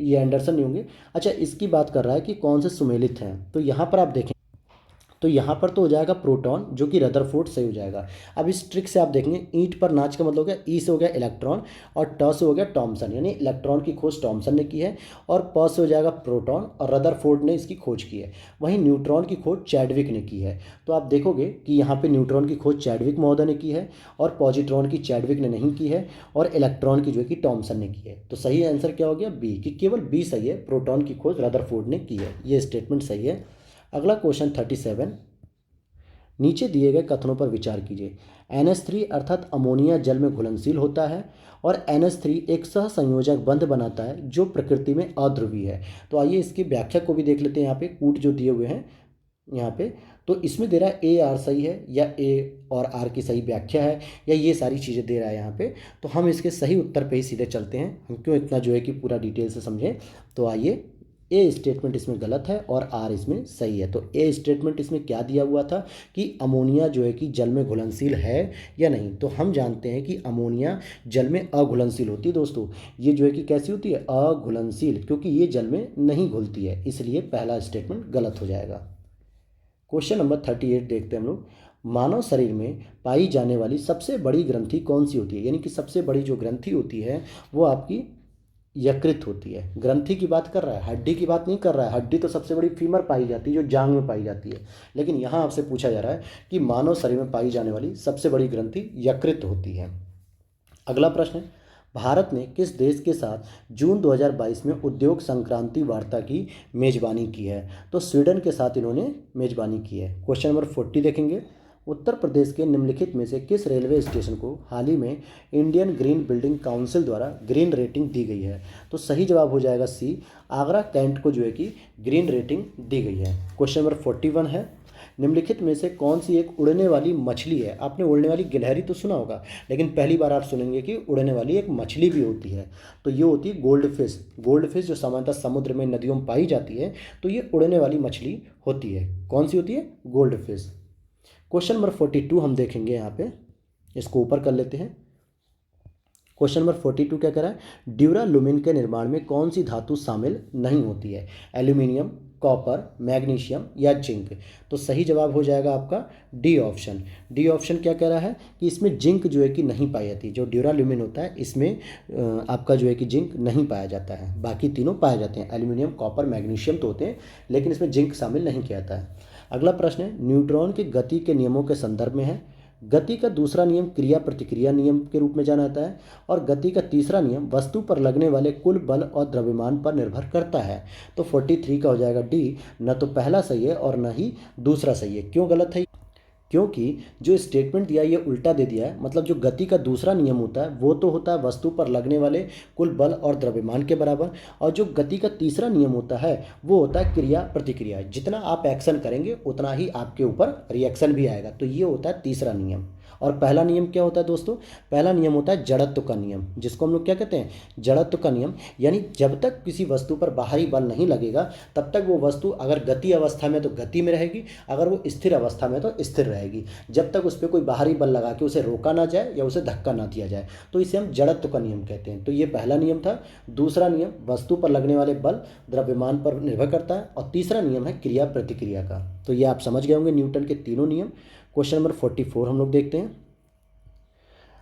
ये एंडरसन नहीं होंगे। अच्छा, इसकी बात कर रहा है कि कौन से सुमेलित हैं, तो यहाँ पर आप देखें तो यहाँ पर तो हो जाएगा प्रोटॉन, जो कि रदरफोर्ड सही हो जाएगा। अब इस ट्रिक से आप देखेंगे, ईंट पर नाच का मतलब हो गया, ई से हो गया इलेक्ट्रॉन और ट से हो गया टॉमसन, यानी इलेक्ट्रॉन की खोज टॉमसन ने की है। और प से हो जाएगा प्रोटॉन और रदरफोर्ड ने इसकी खोज की है। वहीं न्यूट्रॉन की खोज चैडविक ने की है। तो आप देखोगे कि यहाँ पे न्यूट्रॉन की खोज चैडविक महोदय ने की है और पॉजिट्रॉन की चैडविक ने नहीं की है और इलेक्ट्रॉन की जो है कि टॉमसन ने की है। तो सही आंसर क्या हो गया? बी, कि केवल बी सही है, प्रोटॉन की खोज रदरफोर्ड ने की है। ये स्टेटमेंट सही है। अगला क्वेश्चन 37। नीचे दिए गए कथनों पर विचार कीजिए। NH3 अर्थात अमोनिया जल में घुलनशील होता है और NH3 एक सहसंयोजक बंध बनाता है जो प्रकृति में अध्रुवीय है। तो आइए इसकी व्याख्या को भी देख लेते हैं। यहाँ पे कूट जो दिए हुए हैं यहाँ पे, तो इसमें दे रहा है ए आर सही है या ए और आर की सही व्याख्या है या ये सारी चीज़ें दे रहा है यहाँ पे। तो हम इसके सही उत्तर पे ही सीधे चलते हैं, हम क्यों इतना जो है कि पूरा डिटेल से समझें। तो आइए, ए स्टेटमेंट इसमें गलत है और आर इसमें सही है। तो ए स्टेटमेंट इसमें क्या दिया हुआ था कि अमोनिया जो है कि जल में घुलनशील है या नहीं। तो हम जानते हैं कि अमोनिया जल में अघुलनशील होती है दोस्तों। ये जो है कि कैसी होती है? अघुलनशील, क्योंकि ये जल में नहीं घुलती है, इसलिए पहला स्टेटमेंट गलत हो जाएगा। क्वेश्चन नंबर 38 देखते हैं हम लोग। मानव शरीर में पाई जाने वाली सबसे बड़ी ग्रंथि कौन सी होती है? यानी कि सबसे बड़ी जो ग्रंथि होती है वो आपकी यकृत होती है। ग्रंथि की बात कर रहा है, हड्डी की बात नहीं कर रहा है। हड्डी तो सबसे बड़ी फीमर पाई जाती है जो जांग में पाई जाती है, लेकिन यहाँ आपसे पूछा जा रहा है कि मानव शरीर में पाई जाने वाली सबसे बड़ी ग्रंथि यकृत होती है। अगला प्रश्न है, भारत ने किस देश के साथ जून 2022 में उद्योग संक्रांति वार्ता की मेजबानी की है? तो स्वीडन के साथ इन्होंने मेजबानी की है। क्वेश्चन नंबर 40 देखेंगे। उत्तर प्रदेश के निम्नलिखित में से किस रेलवे स्टेशन को हाल ही में इंडियन ग्रीन बिल्डिंग काउंसिल द्वारा ग्रीन रेटिंग दी गई है? तो सही जवाब हो जाएगा सी, आगरा कैंट को जो है कि ग्रीन रेटिंग दी गई है। क्वेश्चन नंबर 41 है, निम्नलिखित में से कौन सी एक उड़ने वाली मछली है? आपने उड़ने वाली गिलहरी तो सुना होगा, लेकिन पहली बार आप सुनेंगे कि उड़ने वाली एक मछली भी होती है। तो ये होती है गोल्ड फिश। गोल्ड फिश जो सामान्यतः समुद्र में, नदियों में पाई जाती है, तो ये उड़ने वाली मछली होती है। कौन सी होती है? Gold fish. क्वेश्चन नंबर 42 हम देखेंगे, यहाँ पे इसको ऊपर कर लेते हैं। क्वेश्चन नंबर 42 क्या कह रहा है? ड्यूरालुमिन के निर्माण में कौन सी धातु शामिल नहीं होती है? एल्यूमिनियम, कॉपर, मैग्नीशियम या जिंक? तो सही जवाब हो जाएगा आपका डी ऑप्शन। डी ऑप्शन क्या कह रहा है कि इसमें जिंक जो है कि नहीं पाई जाती। जो ड्यूरालुमिन होता है इसमें आपका जो है कि जिंक नहीं पाया जाता है, बाकी तीनों पाए जाते हैं। एल्यूमिनियम, कॉपर, मैग्नीशियम तो होते हैं, लेकिन इसमें जिंक शामिल नहीं किया जाता है। अगला प्रश्न है, न्यूट्रॉन की गति के नियमों के संदर्भ में है। गति का दूसरा नियम क्रिया प्रतिक्रिया नियम के रूप में जाना जाता है और गति का तीसरा नियम वस्तु पर लगने वाले कुल बल और द्रव्यमान पर निर्भर करता है। तो 43 का हो जाएगा डी, न तो पहला सही है और न ही दूसरा सही है। क्यों गलत है? क्योंकि जो स्टेटमेंट दिया है ये उल्टा दे दिया है। मतलब जो गति का दूसरा नियम होता है वो तो होता है वस्तु पर लगने वाले कुल बल और द्रव्यमान के बराबर, और जो गति का तीसरा नियम होता है वो होता है क्रिया प्रतिक्रिया। जितना आप एक्शन करेंगे उतना ही आपके ऊपर रिएक्शन भी आएगा। तो ये होता है तीसरा नियम। और पहला नियम क्या होता है दोस्तों? पहला नियम होता है जड़त्व का नियम, जिसको हम लोग क्या कहते हैं? जड़त्व का नियम। यानी जब तक किसी वस्तु पर बाहरी बल नहीं लगेगा तब तक वो वस्तु अगर गति अवस्था में तो गति में रहेगी, अगर वो स्थिर अवस्था में तो स्थिर रहेगी, जब तक उस पर कोई बाहरी बल लगा के उसे रोका ना जाए या उसे धक्का ना दिया जाए। तो इसे हम जड़त्व का नियम कहते हैं। तो ये पहला नियम था। दूसरा नियम वस्तु पर लगने वाले बल द्रव्यमान पर निर्भर करता है और तीसरा नियम है क्रिया प्रतिक्रिया का। तो ये आप समझ गए होंगे न्यूटन के तीनों नियम। क्वेश्चन नंबर 44 हम लोग देखते हैं।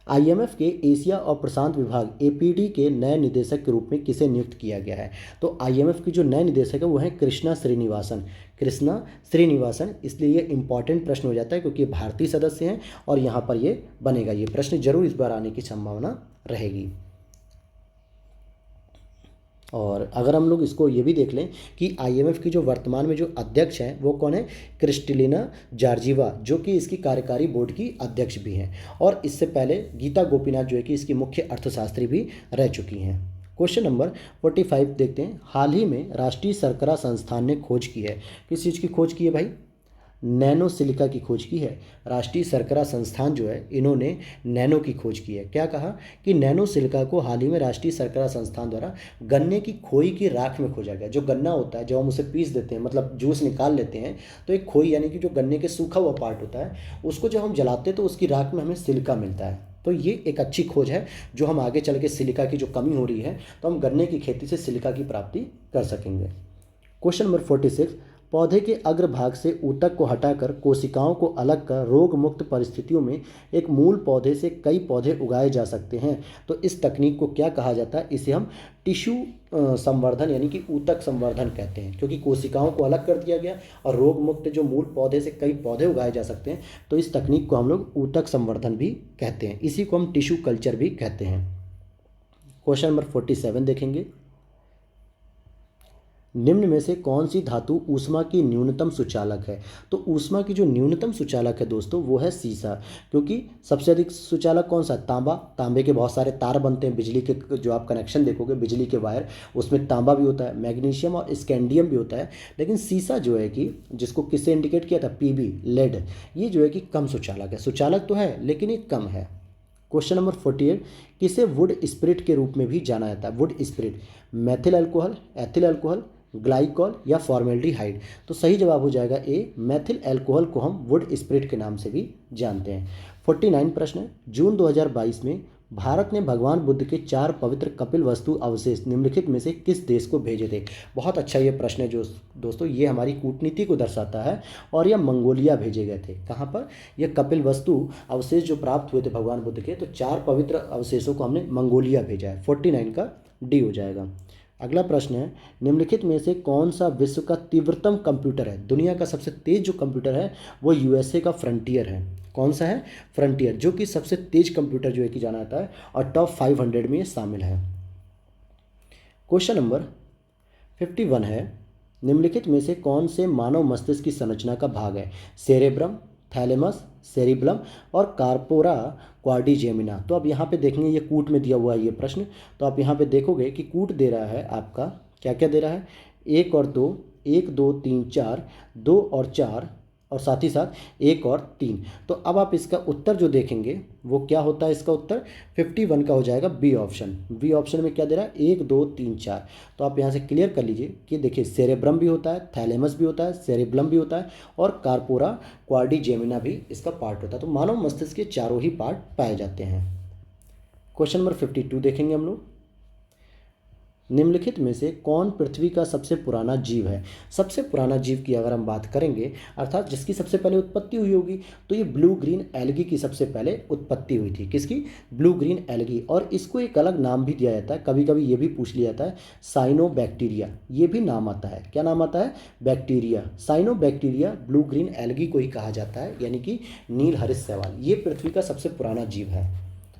आईएमएफ के एशिया और प्रशांत विभाग एपीडी के नए निदेशक के रूप में किसे नियुक्त किया गया है? तो आईएमएफ की जो नए निदेशक है वो है कृष्णा श्रीनिवासन। कृष्णा श्रीनिवासन, इसलिए ये इंपॉर्टेंट प्रश्न हो जाता है क्योंकि ये भारतीय सदस्य हैं और यहाँ पर ये बनेगा। ये प्रश्न जरूर इस बार आने की संभावना रहेगी। और अगर हम लोग इसको ये भी देख लें कि आईएमएफ की जो वर्तमान में जो अध्यक्ष हैं वो कौन है, क्रिस्टलिना जॉर्जिवा, जो कि इसकी कार्यकारी बोर्ड की अध्यक्ष भी हैं। और इससे पहले गीता गोपीनाथ जो है कि इसकी मुख्य अर्थशास्त्री भी रह चुकी हैं। क्वेश्चन नंबर 45 देखते हैं। हाल ही में राष्ट्रीय शर्करा संस्थान ने खोज की है, किस चीज़ की खोज की है भाई, नैनो सिलिका की खोज की है। राष्ट्रीय शर्करा संस्थान जो है इन्होंने नैनो की खोज की है। क्या कहा कि नैनो सिलिका को हाल ही में राष्ट्रीय शर्करा संस्थान द्वारा गन्ने की खोई की राख में खोजा गया। जो गन्ना होता है जब हम उसे पीस देते हैं, मतलब जूस निकाल लेते हैं, तो एक खोई यानी कि जो गन्ने के सूखा हुआ पार्ट होता है उसको जब हम जलाते हैं तो उसकी राख में हमें सिलिका मिलता है। तो ये एक अच्छी खोज है जो हम आगे चल के सिलिका की जो कमी हो रही है तो हम गन्ने की खेती से सिलिका की प्राप्ति कर सकेंगे। क्वेश्चन नंबर 46, पौधे के अग्रभाग से ऊतक को हटाकर कोशिकाओं को अलग कर रोग मुक्त परिस्थितियों में एक मूल पौधे से कई पौधे उगाए जा सकते हैं। तो इस तकनीक को क्या कहा जाता है, इसे हम टिश्यू संवर्धन यानी कि ऊतक संवर्धन कहते हैं, क्योंकि कोशिकाओं को अलग कर दिया गया और रोग मुक्त जो मूल पौधे से कई पौधे उगाए जा सकते हैं, तो इस तकनीक को हम लोग ऊतक संवर्धन भी कहते हैं। इसी को हम टिश्यू कल्चर भी कहते हैं। क्वेश्चन नंबर 47 देखेंगे। निम्न में से कौन सी धातु ऊष्मा की न्यूनतम सुचालक है। तो ऊष्मा की जो न्यूनतम सुचालक है दोस्तों वो है सीसा, क्योंकि सबसे अधिक सुचालक कौन सा है, तांबा। तांबे के बहुत सारे तार बनते हैं, बिजली के जो आप कनेक्शन देखोगे बिजली के वायर, उसमें तांबा भी होता है, मैग्नीशियम और स्कैंडियम भी होता है। लेकिन सीसा जो है कि जिसको किससे इंडिकेट किया था, पीबी, लेड, ये जो है कि कम सुचालक है। सुचालक तो है लेकिन ये कम है। क्वेश्चन नंबर 48, किसे वुड स्पिरिट के रूप में भी जाना जाता है। Would spirit, Maithil alcohol, ethyl alcohol, glycol या फॉर्मेल्डिहाइड। तो सही जवाब हो जाएगा ए, मैथिल अल्कोहल को हम वुड स्पिरिट के नाम से भी जानते हैं। 49 प्रश्न है, जून 2022 में भारत ने भगवान बुद्ध के 4 पवित्र कपिल वस्तु अवशेष निम्नलिखित में से किस देश को भेजे थे। बहुत अच्छा ये प्रश्न है जो दोस्तों, ये हमारी कूटनीति को दर्शाता है और यह मंगोलिया भेजे गए थे। कहाँ पर, ये कपिल वस्तु अवशेष जो प्राप्त हुए थे भगवान बुद्ध के, तो 4 पवित्र अवशेषों को हमने मंगोलिया भेजा है। 49 का डी हो जाएगा। अगला प्रश्न है, निम्नलिखित में से कौन सा विश्व का तीव्रतम कंप्यूटर है। दुनिया का सबसे तेज जो कंप्यूटर है वो यूएसए का फ्रंटियर है। कौन सा है, फ्रंटियर, जो कि सबसे तेज कंप्यूटर जो है कि जाना जाता है और टॉप 500 में ये शामिल है। क्वेश्चन नंबर 51 है, निम्नलिखित में से कौन से मानव मस्तिष्क की संरचना का भाग है। सेरेब्रम, थैलेमस, सेरिब्लम और कार्पोरा क्वाड्रिजेमिना। तो अब यहाँ पे देखेंगे, ये कूट में दिया हुआ है ये प्रश्न, तो आप यहाँ पे देखोगे कि कूट दे रहा है आपका, क्या क्या दे रहा है, 1 और 2, 1 2 3 4, 2 और 4 और साथ ही साथ 1 और 3। तो अब आप इसका उत्तर जो देखेंगे वो क्या होता है, इसका उत्तर 51 का हो जाएगा बी ऑप्शन। बी ऑप्शन में क्या दे रहा है, 1 2 3 4। तो आप यहाँ से क्लियर कर लीजिए कि देखिए सेरेब्रम भी होता है, थैलेमस भी होता है, सेरिब्लम भी होता है और कार्पोरा क्वाड्रिजेमिना भी इसका पार्ट होता है। तो मानव मस्तिष्क के चारों ही पार्ट पाए जाते हैं। क्वेश्चन नंबर 52 देखेंगे हम लोग, निम्नलिखित में से कौन पृथ्वी का सबसे पुराना जीव है। सबसे पुराना जीव की अगर हम बात करेंगे, अर्थात जिसकी सबसे पहले उत्पत्ति हुई होगी, तो ये ब्लू ग्रीन एल्गी की सबसे पहले उत्पत्ति हुई थी। किसकी, ब्लू ग्रीन एल्गी। और इसको एक अलग नाम भी दिया जाता है, कभी कभी ये भी पूछ लिया जाता है, साइनोबैक्टीरिया, ये भी नाम आता है। क्या नाम आता है, bacteria, cyanobacteria blue green algae को ही कहा जाता है, यानी कि नील हरित शैवाल। ये पृथ्वी का सबसे पुराना जीव है।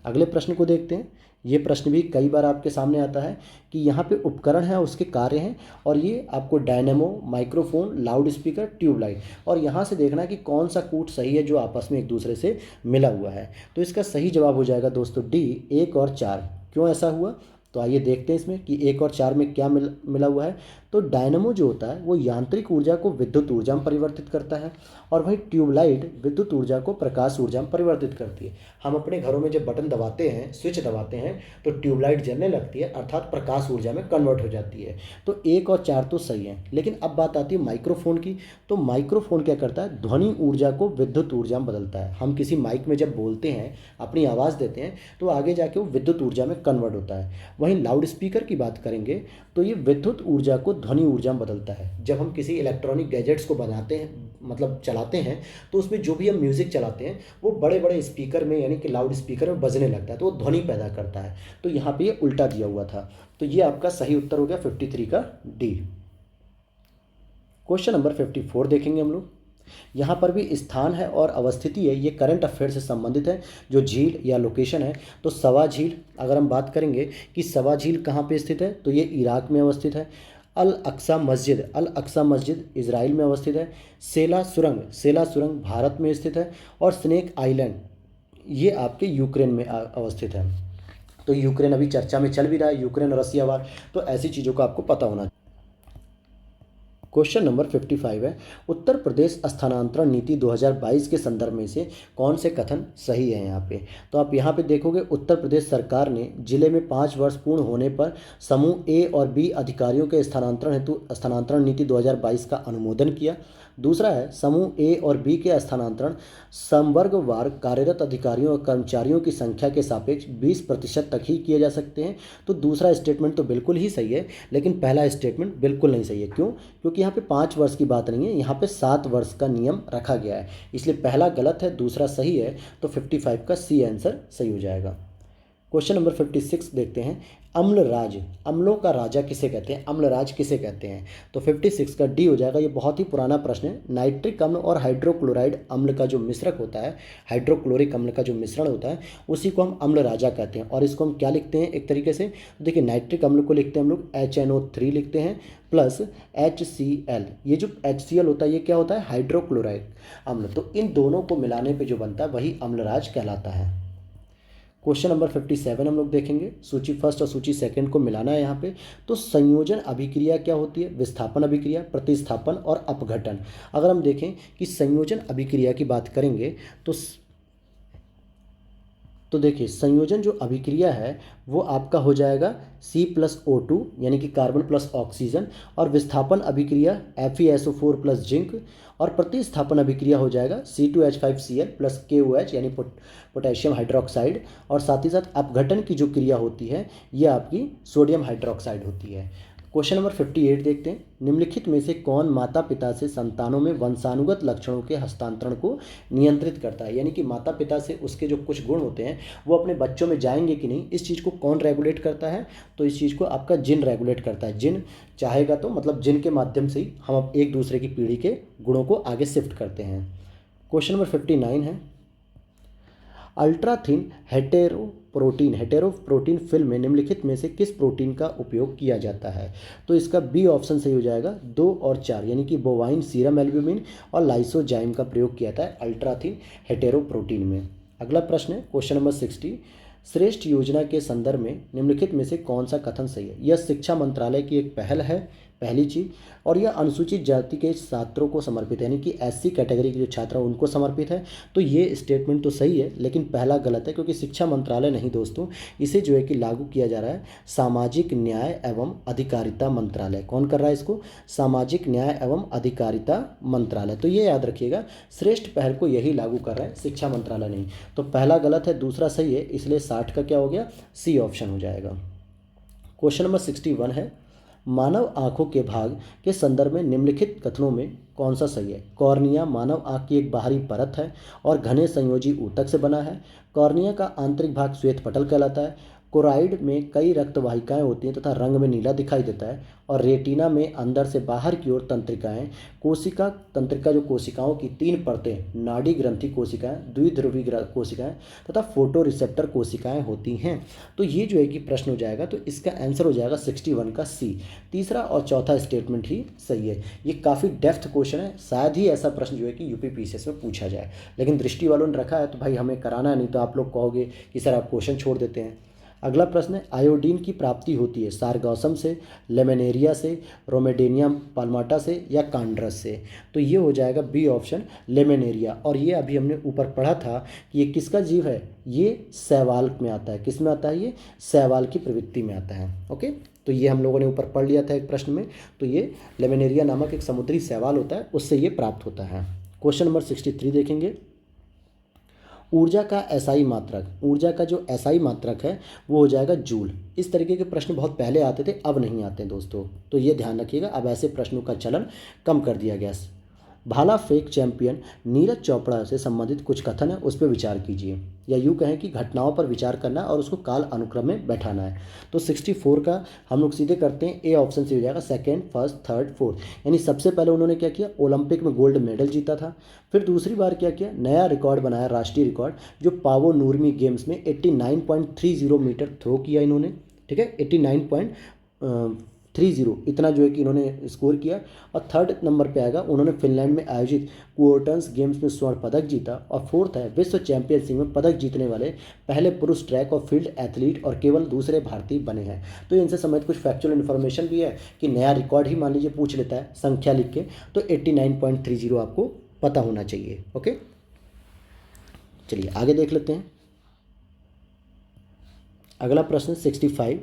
अगले प्रश्न को देखते हैं। ये प्रश्न भी कई बार आपके सामने आता है कि यहाँ पे उपकरण है, उसके कार्य हैं, और ये आपको dynamo, microphone, loud speaker, tubelight, और यहाँ से देखना है कि कौन सा कूट सही है जो आपस में एक दूसरे से मिला हुआ है। तो इसका सही जवाब हो जाएगा दोस्तों डी, 1 और 4। क्यों ऐसा हुआ, तो आइए देखते हैं इसमें कि 1 और 4 में क्या मिला हुआ है। तो डायनेमो जो होता है वो यांत्रिक ऊर्जा को विद्युत ऊर्जा में परिवर्तित करता है, और वही ट्यूबलाइट विद्युत ऊर्जा को प्रकाश ऊर्जा में परिवर्तित करती है। हम अपने घरों में जब बटन दबाते हैं, स्विच दबाते हैं, तो ट्यूबलाइट जलने लगती है, अर्थात प्रकाश ऊर्जा में कन्वर्ट हो जाती है। तो 1 और 4 तो सही है। लेकिन अब बात आती है माइक्रोफोन की। तो माइक्रोफोन क्या करता है, ध्वनि ऊर्जा को विद्युत ऊर्जा में बदलता है। हम किसी माइक में जब बोलते हैं, अपनी आवाज़ देते हैं, तो आगे जाके वो विद्युत ऊर्जा में कन्वर्ट होता है। वहीं लाउड स्पीकर की बात करेंगे तो ये विद्युत ऊर्जा को ध्वनि ऊर्जा में बदलता है। जब हम किसी इलेक्ट्रॉनिक गैजेट्स को बनाते हैं, मतलब चलाते हैं, तो उसमें जो भी हम म्यूज़िक चलाते हैं वो बड़े बड़े स्पीकर में, यानी कि लाउड स्पीकर में बजने लगता है, तो वो ध्वनि पैदा करता है। तो यहाँ पे ये उल्टा दिया हुआ था। तो ये आपका सही उत्तर हो गया 53 का डी। क्वेश्चन नंबर 54 देखेंगे हम लोग, यहाँ पर भी स्थान है और अवस्थिति है, ये करंट अफेयर से संबंधित है। जो झील या लोकेशन है, तो सवा झील, अगर हम बात करेंगे कि सवा झील कहाँ पे स्थित है, तो ये इराक में अवस्थित है। अल अक्सा मस्जिद इज़राइल में अवस्थित है। सेला सुरंग भारत में स्थित है। और स्नेक आइलैंड ये आपके यूक्रेन में अवस्थित है। तो यूक्रेन अभी चर्चा में चल भी रहा है, यूक्रेन और रसिया वार, तो ऐसी चीज़ों का आपको पता होना चाहिए। क्वेश्चन नंबर 55 है, उत्तर प्रदेश स्थानांतरण नीति 2022 के संदर्भ में से कौन से कथन सही है यहाँ पे। तो आप यहाँ पे देखोगे, उत्तर प्रदेश सरकार ने जिले में 5 वर्ष पूर्ण होने पर समूह ए और बी अधिकारियों के स्थानांतरण हेतु स्थानांतरण नीति 2022 का अनुमोदन किया। दूसरा है, समूह ए और बी के स्थानांतरण संवर्गवार कार्यरत अधिकारियों और कर्मचारियों की संख्या के सापेक्ष 20% तक ही किए जा सकते हैं। तो दूसरा स्टेटमेंट तो बिल्कुल ही सही है, लेकिन पहला स्टेटमेंट बिल्कुल नहीं सही है। क्यों? क्योंकि यहाँ पे 5 वर्ष की बात नहीं है, यहाँ पे 7 वर्ष का नियम रखा गया है, इसलिए पहला गलत है, दूसरा सही है। तो 55 का सी आंसर सही हो जाएगा। क्वेश्चन नंबर 56 देखते हैं, अम्लराज, अम्लों का राजा किसे कहते हैं, अम्लराज किसे कहते हैं। तो 56 का डी हो जाएगा। ये बहुत ही पुराना प्रश्न है। नाइट्रिक अम्ल और हाइड्रोक्लोराइड अम्ल का जो मिश्रक होता है, हाइड्रोक्लोरिक अम्ल का जो मिश्रण होता है, उसी को हम अम्ल राजा कहते हैं। और इसको हम क्या लिखते हैं एक तरीके से, देखिए नाइट्रिक अम्ल को लिखते हैं हम लोग HNO3 लिखते हैं प्लस HCl। ये जो HCl होता है ये क्या होता है, हाइड्रोक्लोराइड अम्ल। तो इन दोनों को मिलाने पर जो बनता है वही अम्लराज कहलाता है। क्वेश्चन नंबर 57 हम लोग देखेंगे, सूची फर्स्ट और सूची सेकंड को मिलाना है यहाँ पे। तो संयोजन अभिक्रिया क्या होती है, विस्थापन अभिक्रिया, प्रतिस्थापन और अपघटन। अगर हम देखें कि संयोजन अभिक्रिया की बात करेंगे तो देखिए संयोजन जो अभिक्रिया है वो आपका हो जाएगा C+O2 यानी कि कार्बन प्लस ऑक्सीजन, और विस्थापन अभिक्रिया FeSO4 प्लस जिंक, और प्रतिस्थापन अभिक्रिया हो जाएगा C2H5Cl प्लस KOH यानी पोटेशियम हाइड्रोक्साइड, और साथ ही साथ अपघटन की जो क्रिया होती है ये आपकी सोडियम हाइड्रोक्साइड होती है। क्वेश्चन नंबर 58 देखते हैं, निम्नलिखित में से कौन माता पिता से संतानों में वंशानुगत लक्षणों के हस्तांतरण को नियंत्रित करता है। यानी कि माता पिता से उसके जो कुछ गुण होते हैं वो अपने बच्चों में जाएंगे कि नहीं, इस चीज़ को कौन रेगुलेट करता है। तो इस चीज़ को आपका जिन रेगुलेट करता है। जिन चाहेगा तो मतलब जिन के माध्यम से ही हम अब एक दूसरे की पीढ़ी के गुणों को आगे शिफ्ट करते हैं। क्वेश्चन नंबर 59 है, अल्ट्राथिन हेटेरोप्रोटीन फिल्म में निम्नलिखित में से किस प्रोटीन का उपयोग किया जाता है। तो इसका बी ऑप्शन सही हो जाएगा, 2 और 4 यानी कि बोवाइन सीरम एल्ब्यूमिन और लाइसोजाइम का प्रयोग किया जाता है अल्ट्राथिन हेटेरोप्रोटीन में। अगला प्रश्न है क्वेश्चन नंबर 60, श्रेष्ठ योजना के संदर्भ में निम्नलिखित में से कौन सा कथन सही है। यह शिक्षा मंत्रालय की एक पहल है, पहली चीज़, और यह अनुसूचित जाति के छात्रों को समर्पित है, यानी कि SC कैटेगरी के जो छात्र हैं उनको समर्पित है। तो ये स्टेटमेंट तो सही है, लेकिन पहला गलत है, क्योंकि शिक्षा मंत्रालय नहीं दोस्तों, इसे जो है कि लागू किया जा रहा है सामाजिक न्याय एवं अधिकारिता मंत्रालय। कौन कर रहा है इसको, सामाजिक न्याय एवं अधिकारिता मंत्रालय। तो ये याद रखिएगा, श्रेष्ठ पहल को यही लागू कर रहा है, शिक्षा मंत्रालय नहीं। तो पहला गलत है, दूसरा सही है, इसलिए 60 का क्या हो गया, सी ऑप्शन हो जाएगा। क्वेश्चन नंबर 61 है, मानव आँखों के भाग के संदर्भ में निम्नलिखित कथनों में कौन सा सही है। कॉर्निया मानव आँख की एक बाहरी परत है और घने संयोजी ऊतक से बना है। कॉर्निया का आंतरिक भाग श्वेत पटल कहलाता है। कोराइड में कई रक्त वाहिकाएँ होती हैं तथा रंग में नीला दिखाई देता है। और रेटिना में अंदर से बाहर की ओर तंत्रिकाएँ, तंत्रिका जो कोशिकाओं की 3 परतें, नाड़ी ग्रंथि कोशिकाएँ, द्विध्रुवी कोशिकाएँ तथा फोटो रिसेप्टर कोशिकाएँ होती हैं। तो ये जो है कि प्रश्न हो जाएगा, तो इसका आंसर हो जाएगा 61 का सी। तीसरा और चौथा स्टेटमेंट ही सही है। ये काफ़ी डेप्थ क्वेश्चन है, शायद ही ऐसा प्रश्न जो है कि यूपी PCS में पूछा जाए, लेकिन दृष्टि वालों ने रखा है तो भाई हमें कराना है, नहीं तो आप लोग कहोगे कि सर आप क्वेश्चन छोड़ देते हैं। अगला प्रश्न है, आयोडीन की प्राप्ति होती है सारगोसम से, लेमेनेरिया से, रोमेडेनिया पाल्माटा से या कांड्रस से। तो ये हो जाएगा बी ऑप्शन, लेमेनेरिया। और ये अभी हमने ऊपर पढ़ा था कि ये किसका जीव है, ये शैवाल में आता है। किस में आता है, ये शैवाल की प्रवृत्ति में आता है। ओके, तो ये हम लोगों ने ऊपर पढ़ लिया था एक प्रश्न में। तो ये लेमेनेरिया नामक एक समुद्री शैवाल होता है, उससे ये प्राप्त होता है। क्वेश्चन नंबर 63 देखेंगे, ऊर्जा का एसआई मात्रक, ऊर्जा का जो एसआई मात्रक है वो हो जाएगा जूल। इस तरीके के प्रश्न बहुत पहले आते थे, अब नहीं आते दोस्तों, तो ये ध्यान रखिएगा, अब ऐसे प्रश्नों का चलन कम कर दिया गया। भाला फेंक चैंपियन नीरज चोपड़ा से संबंधित कुछ कथन है, उस पर विचार कीजिए। या यूँ कहें कि घटनाओं पर विचार करना और उसको काल अनुक्रम में बैठाना है। तो 64 का हम लोग सीधे करते हैं, ए ऑप्शन से हो जाएगा, सेकेंड, फर्स्ट, थर्ड, फोर्थ। यानी सबसे पहले उन्होंने क्या किया, ओलंपिक में गोल्ड मेडल जीता था। फिर दूसरी बार क्या किया, नया रिकॉर्ड बनाया, राष्ट्रीय रिकॉर्ड, जो पावो नूरमी गेम्स में 89.30 मीटर थ्रो किया इन्होंने। ठीक है, 89.30 इतना जो है कि इन्होंने स्कोर किया। और थर्ड नंबर पे आएगा, उन्होंने फिनलैंड में आयोजित क्वार्टर्स गेम्स में स्वर्ण पदक जीता। और फोर्थ है, विश्व चैंपियनशिप में पदक जीतने वाले पहले पुरुष ट्रैक और फील्ड एथलीट और केवल दूसरे भारतीय बने हैं। तो इनसे संबंधित कुछ फैक्चुअल इन्फॉर्मेशन भी है कि नया रिकॉर्ड ही मान लीजिए पूछ लेता है संख्या लिख के, तो 89.30 आपको पता होना चाहिए। ओके, चलिए आगे देख लेते हैं। अगला प्रश्न 65।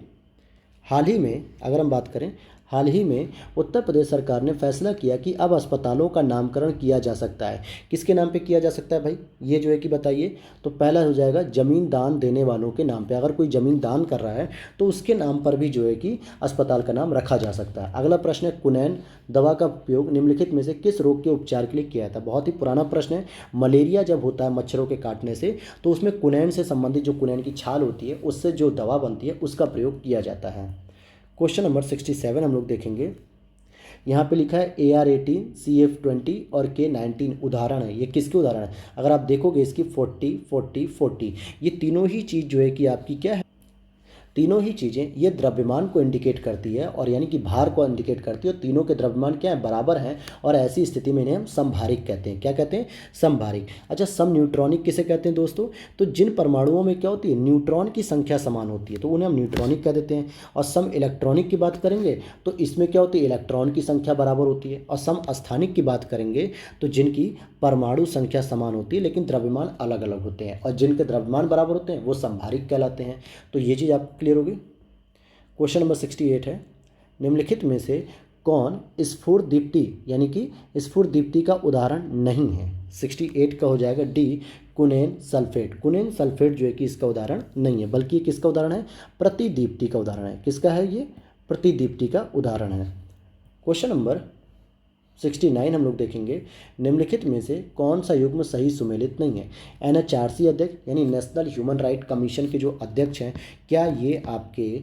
हाल ही में अगर हम बात करें, हाल ही में उत्तर प्रदेश सरकार ने फैसला किया कि अब अस्पतालों का नामकरण किया जा सकता है। किसके नाम पे किया जा सकता है भाई, ये जो है कि बताइए। तो पहला हो जाएगा ज़मीन दान देने वालों के नाम पे। अगर कोई ज़मीन दान कर रहा है तो उसके नाम पर भी जो है कि अस्पताल का नाम रखा जा सकता है। अगला प्रश्न है, कुनैन दवा का उपयोग निम्नलिखित में से किस रोग के उपचार के लिए किया था। बहुत ही पुराना प्रश्न है। मलेरिया जब होता है मच्छरों के काटने से, तो उसमें कुनैन से संबंधित जो कुनैन की छाल होती है उससे जो दवा बनती है उसका प्रयोग किया जाता है। क्वेश्चन नंबर 67 हम लोग देखेंगे। यहाँ पे लिखा है AR-18, CF-20 और K-19 उदाहरण है। ये किसके उदाहरण है, अगर आप देखोगे इसकी 40, 40, 40, ये तीनों ही चीज़ जो है कि आपकी क्या है, तीनों ही चीज़ें ये द्रव्यमान को इंडिकेट करती है, और यानी कि भार को इंडिकेट करती है। और तीनों के द्रव्यमान क्या है, बराबर हैं। और ऐसी स्थिति में इन्हें हम समभारिक कहते हैं। क्या कहते हैं, समभारिक। अच्छा, सम न्यूट्रॉनिक किसे कहते हैं दोस्तों, तो जिन परमाणुओं में क्या होती है, न्यूट्रॉन की संख्या समान होती है, तो उन्हें हम न्यूट्रॉनिक कह देते हैं। और सम इलेक्ट्रॉनिक की बात करेंगे तो इसमें क्या होती है, इलेक्ट्रॉन की संख्या बराबर होती है। और सम अस्थानिक की बात करेंगे तो जिनकी परमाणु संख्या समान होती है लेकिन द्रव्यमान अलग अलग होते हैं, और जिनके द्रव्यमान बराबर होते हैं वो समभारिक कहलाते हैं। तो ये चीज़ आप क्लियर होगी। क्वेश्चन नंबर 68 है, निम्नलिखित में से कौन स्फुर दीप्ति यानी कि स्फुर दीप्ति का उदाहरण नहीं है। 68 का हो जाएगा डी, कुनेन सल्फेट। कुनेन सल्फेट जो है कि इसका उदाहरण नहीं है, बल्कि किसका उदाहरण है, प्रतिदीप्ति का उदाहरण है। किसका है ये, प्रतिदीप्ति का उदाहरण है। क्वेश्चन नंबर 69 हम लोग देखेंगे, निम्नलिखित में से कौन सा युग्म सही सुमेलित नहीं है। NHRC अध्यक्ष यानी नेशनल ह्यूमन राइट कमीशन के जो अध्यक्ष हैं, क्या ये आपके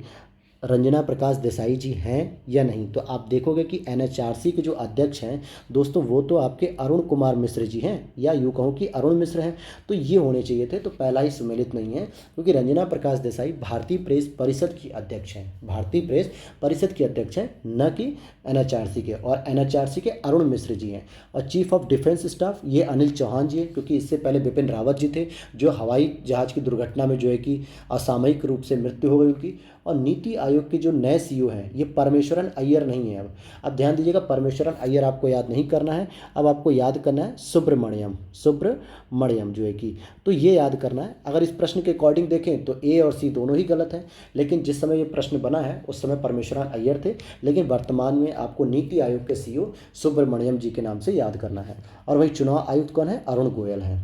रंजना प्रकाश देसाई जी हैं या नहीं। तो आप देखोगे कि NHRC के जो अध्यक्ष हैं दोस्तों, वो तो आपके अरुण कुमार मिश्र जी हैं, या यूँ कहूँ कि अरुण मिश्र हैं। तो ये होने चाहिए थे, तो पहला ही सुमेलित नहीं है, क्योंकि रंजना प्रकाश देसाई भारतीय प्रेस परिषद की अध्यक्ष हैं, भारतीय प्रेस परिषद की अध्यक्ष हैं, न कि NHRC के। और NHRC के अरुण मिश्र जी हैं। और चीफ ऑफ डिफेंस स्टाफ ये अनिल चौहान जी हैं, क्योंकि इससे पहले बिपिन रावत जी थे, जो हवाई जहाज़ की दुर्घटना में जो है कि असामयिक रूप से मृत्यु हो गई उनकी। और नीति आयोग के जो नए CEO हैं ये परमेश्वरन अय्यर नहीं है। अब ध्यान दीजिएगा, परमेश्वरन अय्यर आपको याद नहीं करना है, अब आपको याद करना है सुब्रमण्यम, सुब्रमण्यम जो है कि, तो ये याद करना है। अगर इस प्रश्न के अकॉर्डिंग देखें तो A और C दोनों ही गलत हैं, लेकिन जिस समय ये प्रश्न बना है उस समय परमेश्वरन अय्यर थे, लेकिन वर्तमान में आपको नीति आयोग के CEO सुब्रमण्यम जी के नाम से याद करना है। और वही चुनाव आयुक्त कौन है, अरुण गोयल है।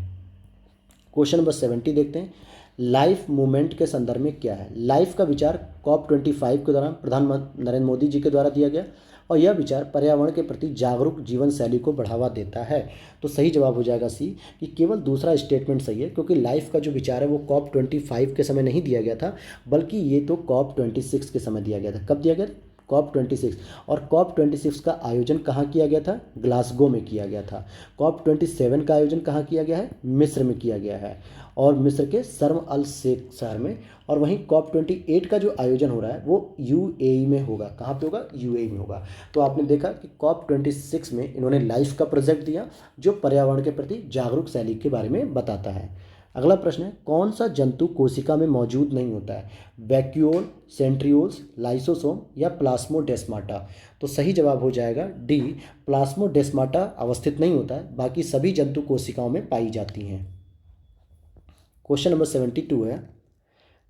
क्वेश्चन नंबर 70 देखते हैं, लाइफ मूवमेंट के संदर्भ में क्या है। लाइफ का विचार COP25 के दौरान प्रधानमंत्री नरेंद्र मोदी जी के द्वारा दिया गया, और यह विचार पर्यावरण के प्रति जागरूक जीवन शैली को बढ़ावा देता है। तो सही जवाब हो जाएगा C, कि केवल दूसरा स्टेटमेंट सही है, क्योंकि लाइफ का जो विचार है वो COP25 के समय नहीं दिया गया था, बल्कि ये तो COP26 के समय दिया गया था। कब दिया गया, COP26। और COP26 का आयोजन कहाँ किया गया था, ग्लासगो में किया गया था। COP27 का आयोजन कहाँ किया गया है, मिस्र में किया गया है, और मिस्र के शर्म अल शेख शहर में। और वहीं COP28 का जो आयोजन हो रहा है वो UAE में होगा। कहाँ पे होगा, UAE में होगा। तो आपने देखा कि COP26 में इन्होंने लाइफ का प्रोजेक्ट दिया, जो पर्यावरण के प्रति जागरूक शैली के बारे में बताता है। अगला प्रश्न है, कौन सा जंतु कोशिका में मौजूद नहीं होता है, वैक्यूओल, सेंट्रियोल्स, लाइसोसोम या प्लाज्मोडेस्माटा। तो सही जवाब हो जाएगा डी, प्लाज्मोडेस्माटा अवस्थित नहीं होता है, बाकी सभी जंतु कोशिकाओं में पाई जाती हैं। क्वेश्चन नंबर 72 है,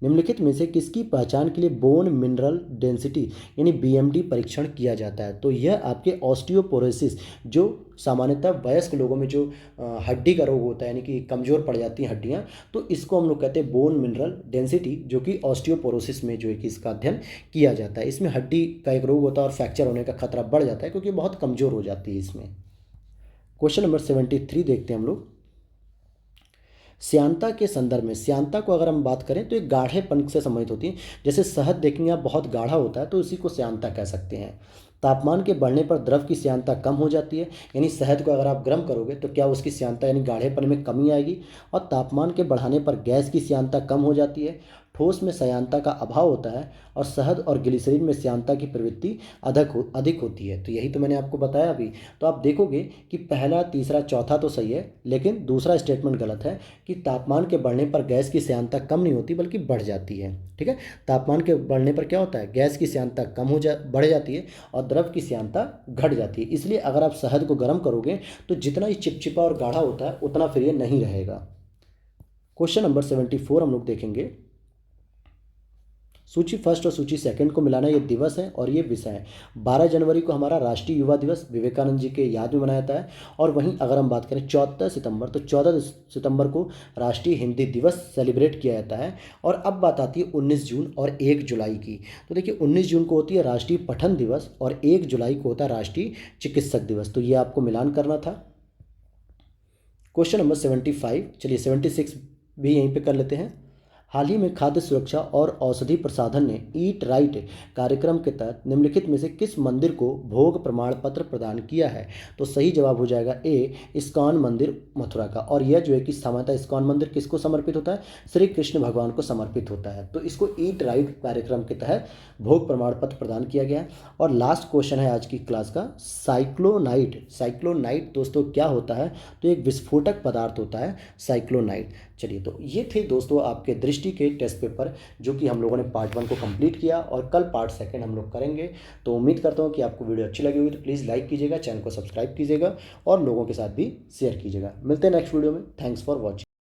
निम्नलिखित में से किसकी पहचान के लिए बोन मिनरल डेंसिटी यानी BMD परीक्षण किया जाता है। तो यह आपके ऑस्टियोपोरोसिस, जो सामान्यतः वयस्क लोगों में जो हड्डी का रोग होता है, यानी कि कमज़ोर पड़ जाती हैं हड्डियां, तो इसको हम लोग कहते हैं बोन मिनरल डेंसिटी, जो कि ऑस्टियोपोरोसिस में जो है कि इसका अध्ययन किया जाता है। इसमें हड्डी का एक रोग होता है और फ्रैक्चर होने का खतरा बढ़ जाता है, क्योंकि बहुत कमज़ोर हो जाती है इसमें। क्वेश्चन नंबर 73 देखते हैं हम लोग। श्यानता के संदर्भ में, श्यानता को अगर हम बात करें तो एक गाढ़ेपन से संबंधित होती है। जैसे शहद देखेंगे आप बहुत गाढ़ा होता है तो उसी को श्यानता कह सकते हैं। तापमान के बढ़ने पर द्रव की श्यानता कम हो जाती है, यानी शहद को अगर आप गर्म करोगे तो क्या उसकी श्यानता यानी गाढ़ेपन में कमी आएगी। और तापमान के बढ़ाने पर गैस की श्यानता कम हो जाती है। ठोस में श्यानता का अभाव होता है और शहद और ग्लिसरीन में श्यानता की प्रवृत्ति अधिक होती है। तो यही तो मैंने आपको बताया अभी। तो आप देखोगे कि पहला, तीसरा, चौथा तो सही है, लेकिन दूसरा स्टेटमेंट गलत है कि तापमान के बढ़ने पर गैस की श्यानता कम नहीं होती बल्कि बढ़ जाती है। ठीक है, तापमान के बढ़ने पर क्या होता है, गैस की श्यानता बढ़ जाती है और द्रव की श्यानता घट जाती है। इसलिए अगर आप शहद को गर्म करोगे तो जितना ही चिपचिपा और गाढ़ा होता है उतना फिर ये नहीं रहेगा। क्वेश्चन नंबर 74 हम लोग देखेंगे। सूची फर्स्ट और सूची सेकंड को मिलाना ये दिवस है और ये विषय है। 12 जनवरी को हमारा राष्ट्रीय युवा दिवस विवेकानंद जी के याद में मनाया जाता है। और वहीं अगर हम बात करें 14 सितंबर, तो 14 सितंबर को राष्ट्रीय हिंदी दिवस सेलिब्रेट किया जाता है। और अब बात आती है 19 जून और 1 जुलाई की। तो देखिए 19 जून को होती है राष्ट्रीय पठन दिवस और 1 जुलाई को होता है राष्ट्रीय चिकित्सक दिवस। तो ये आपको मिलान करना था। क्वेश्चन नंबर 75, चलिए 76 भी यहीं पे कर लेते हैं। हाल ही में खाद्य सुरक्षा और औषधि प्रसाधन ने ईट राइट कार्यक्रम के तहत निम्नलिखित में से किस मंदिर को भोग प्रमाण पत्र प्रदान किया है। तो सही जवाब हो जाएगा ए, इस्कॉन मंदिर मथुरा का। और यह जो है कि सामान्यतः इस्कॉन मंदिर किसको समर्पित होता है, श्री कृष्ण भगवान को समर्पित होता है। तो इसको ईट राइट कार्यक्रम के तहत भोग प्रमाण पत्र प्रदान किया गया है। और लास्ट क्वेश्चन है आज की क्लास का, साइक्लोनाइट। साइक्लोनाइट दोस्तों क्या होता है, तो एक विस्फोटक पदार्थ होता है साइक्लोनाइट। चलिए तो ये थे दोस्तों आपके दृष्टि के टेस्ट पेपर, जो कि हम लोगों ने पार्ट 1 को कंप्लीट किया और कल पार्ट 2 हम लोग करेंगे। तो उम्मीद करता हूँ कि आपको वीडियो अच्छी लगी होगी। तो प्लीज़ लाइक कीजिएगा, चैनल को सब्सक्राइब कीजिएगा और लोगों के साथ भी शेयर कीजिएगा। मिलते हैं नेक्स्ट वीडियो में। Thanks for watching.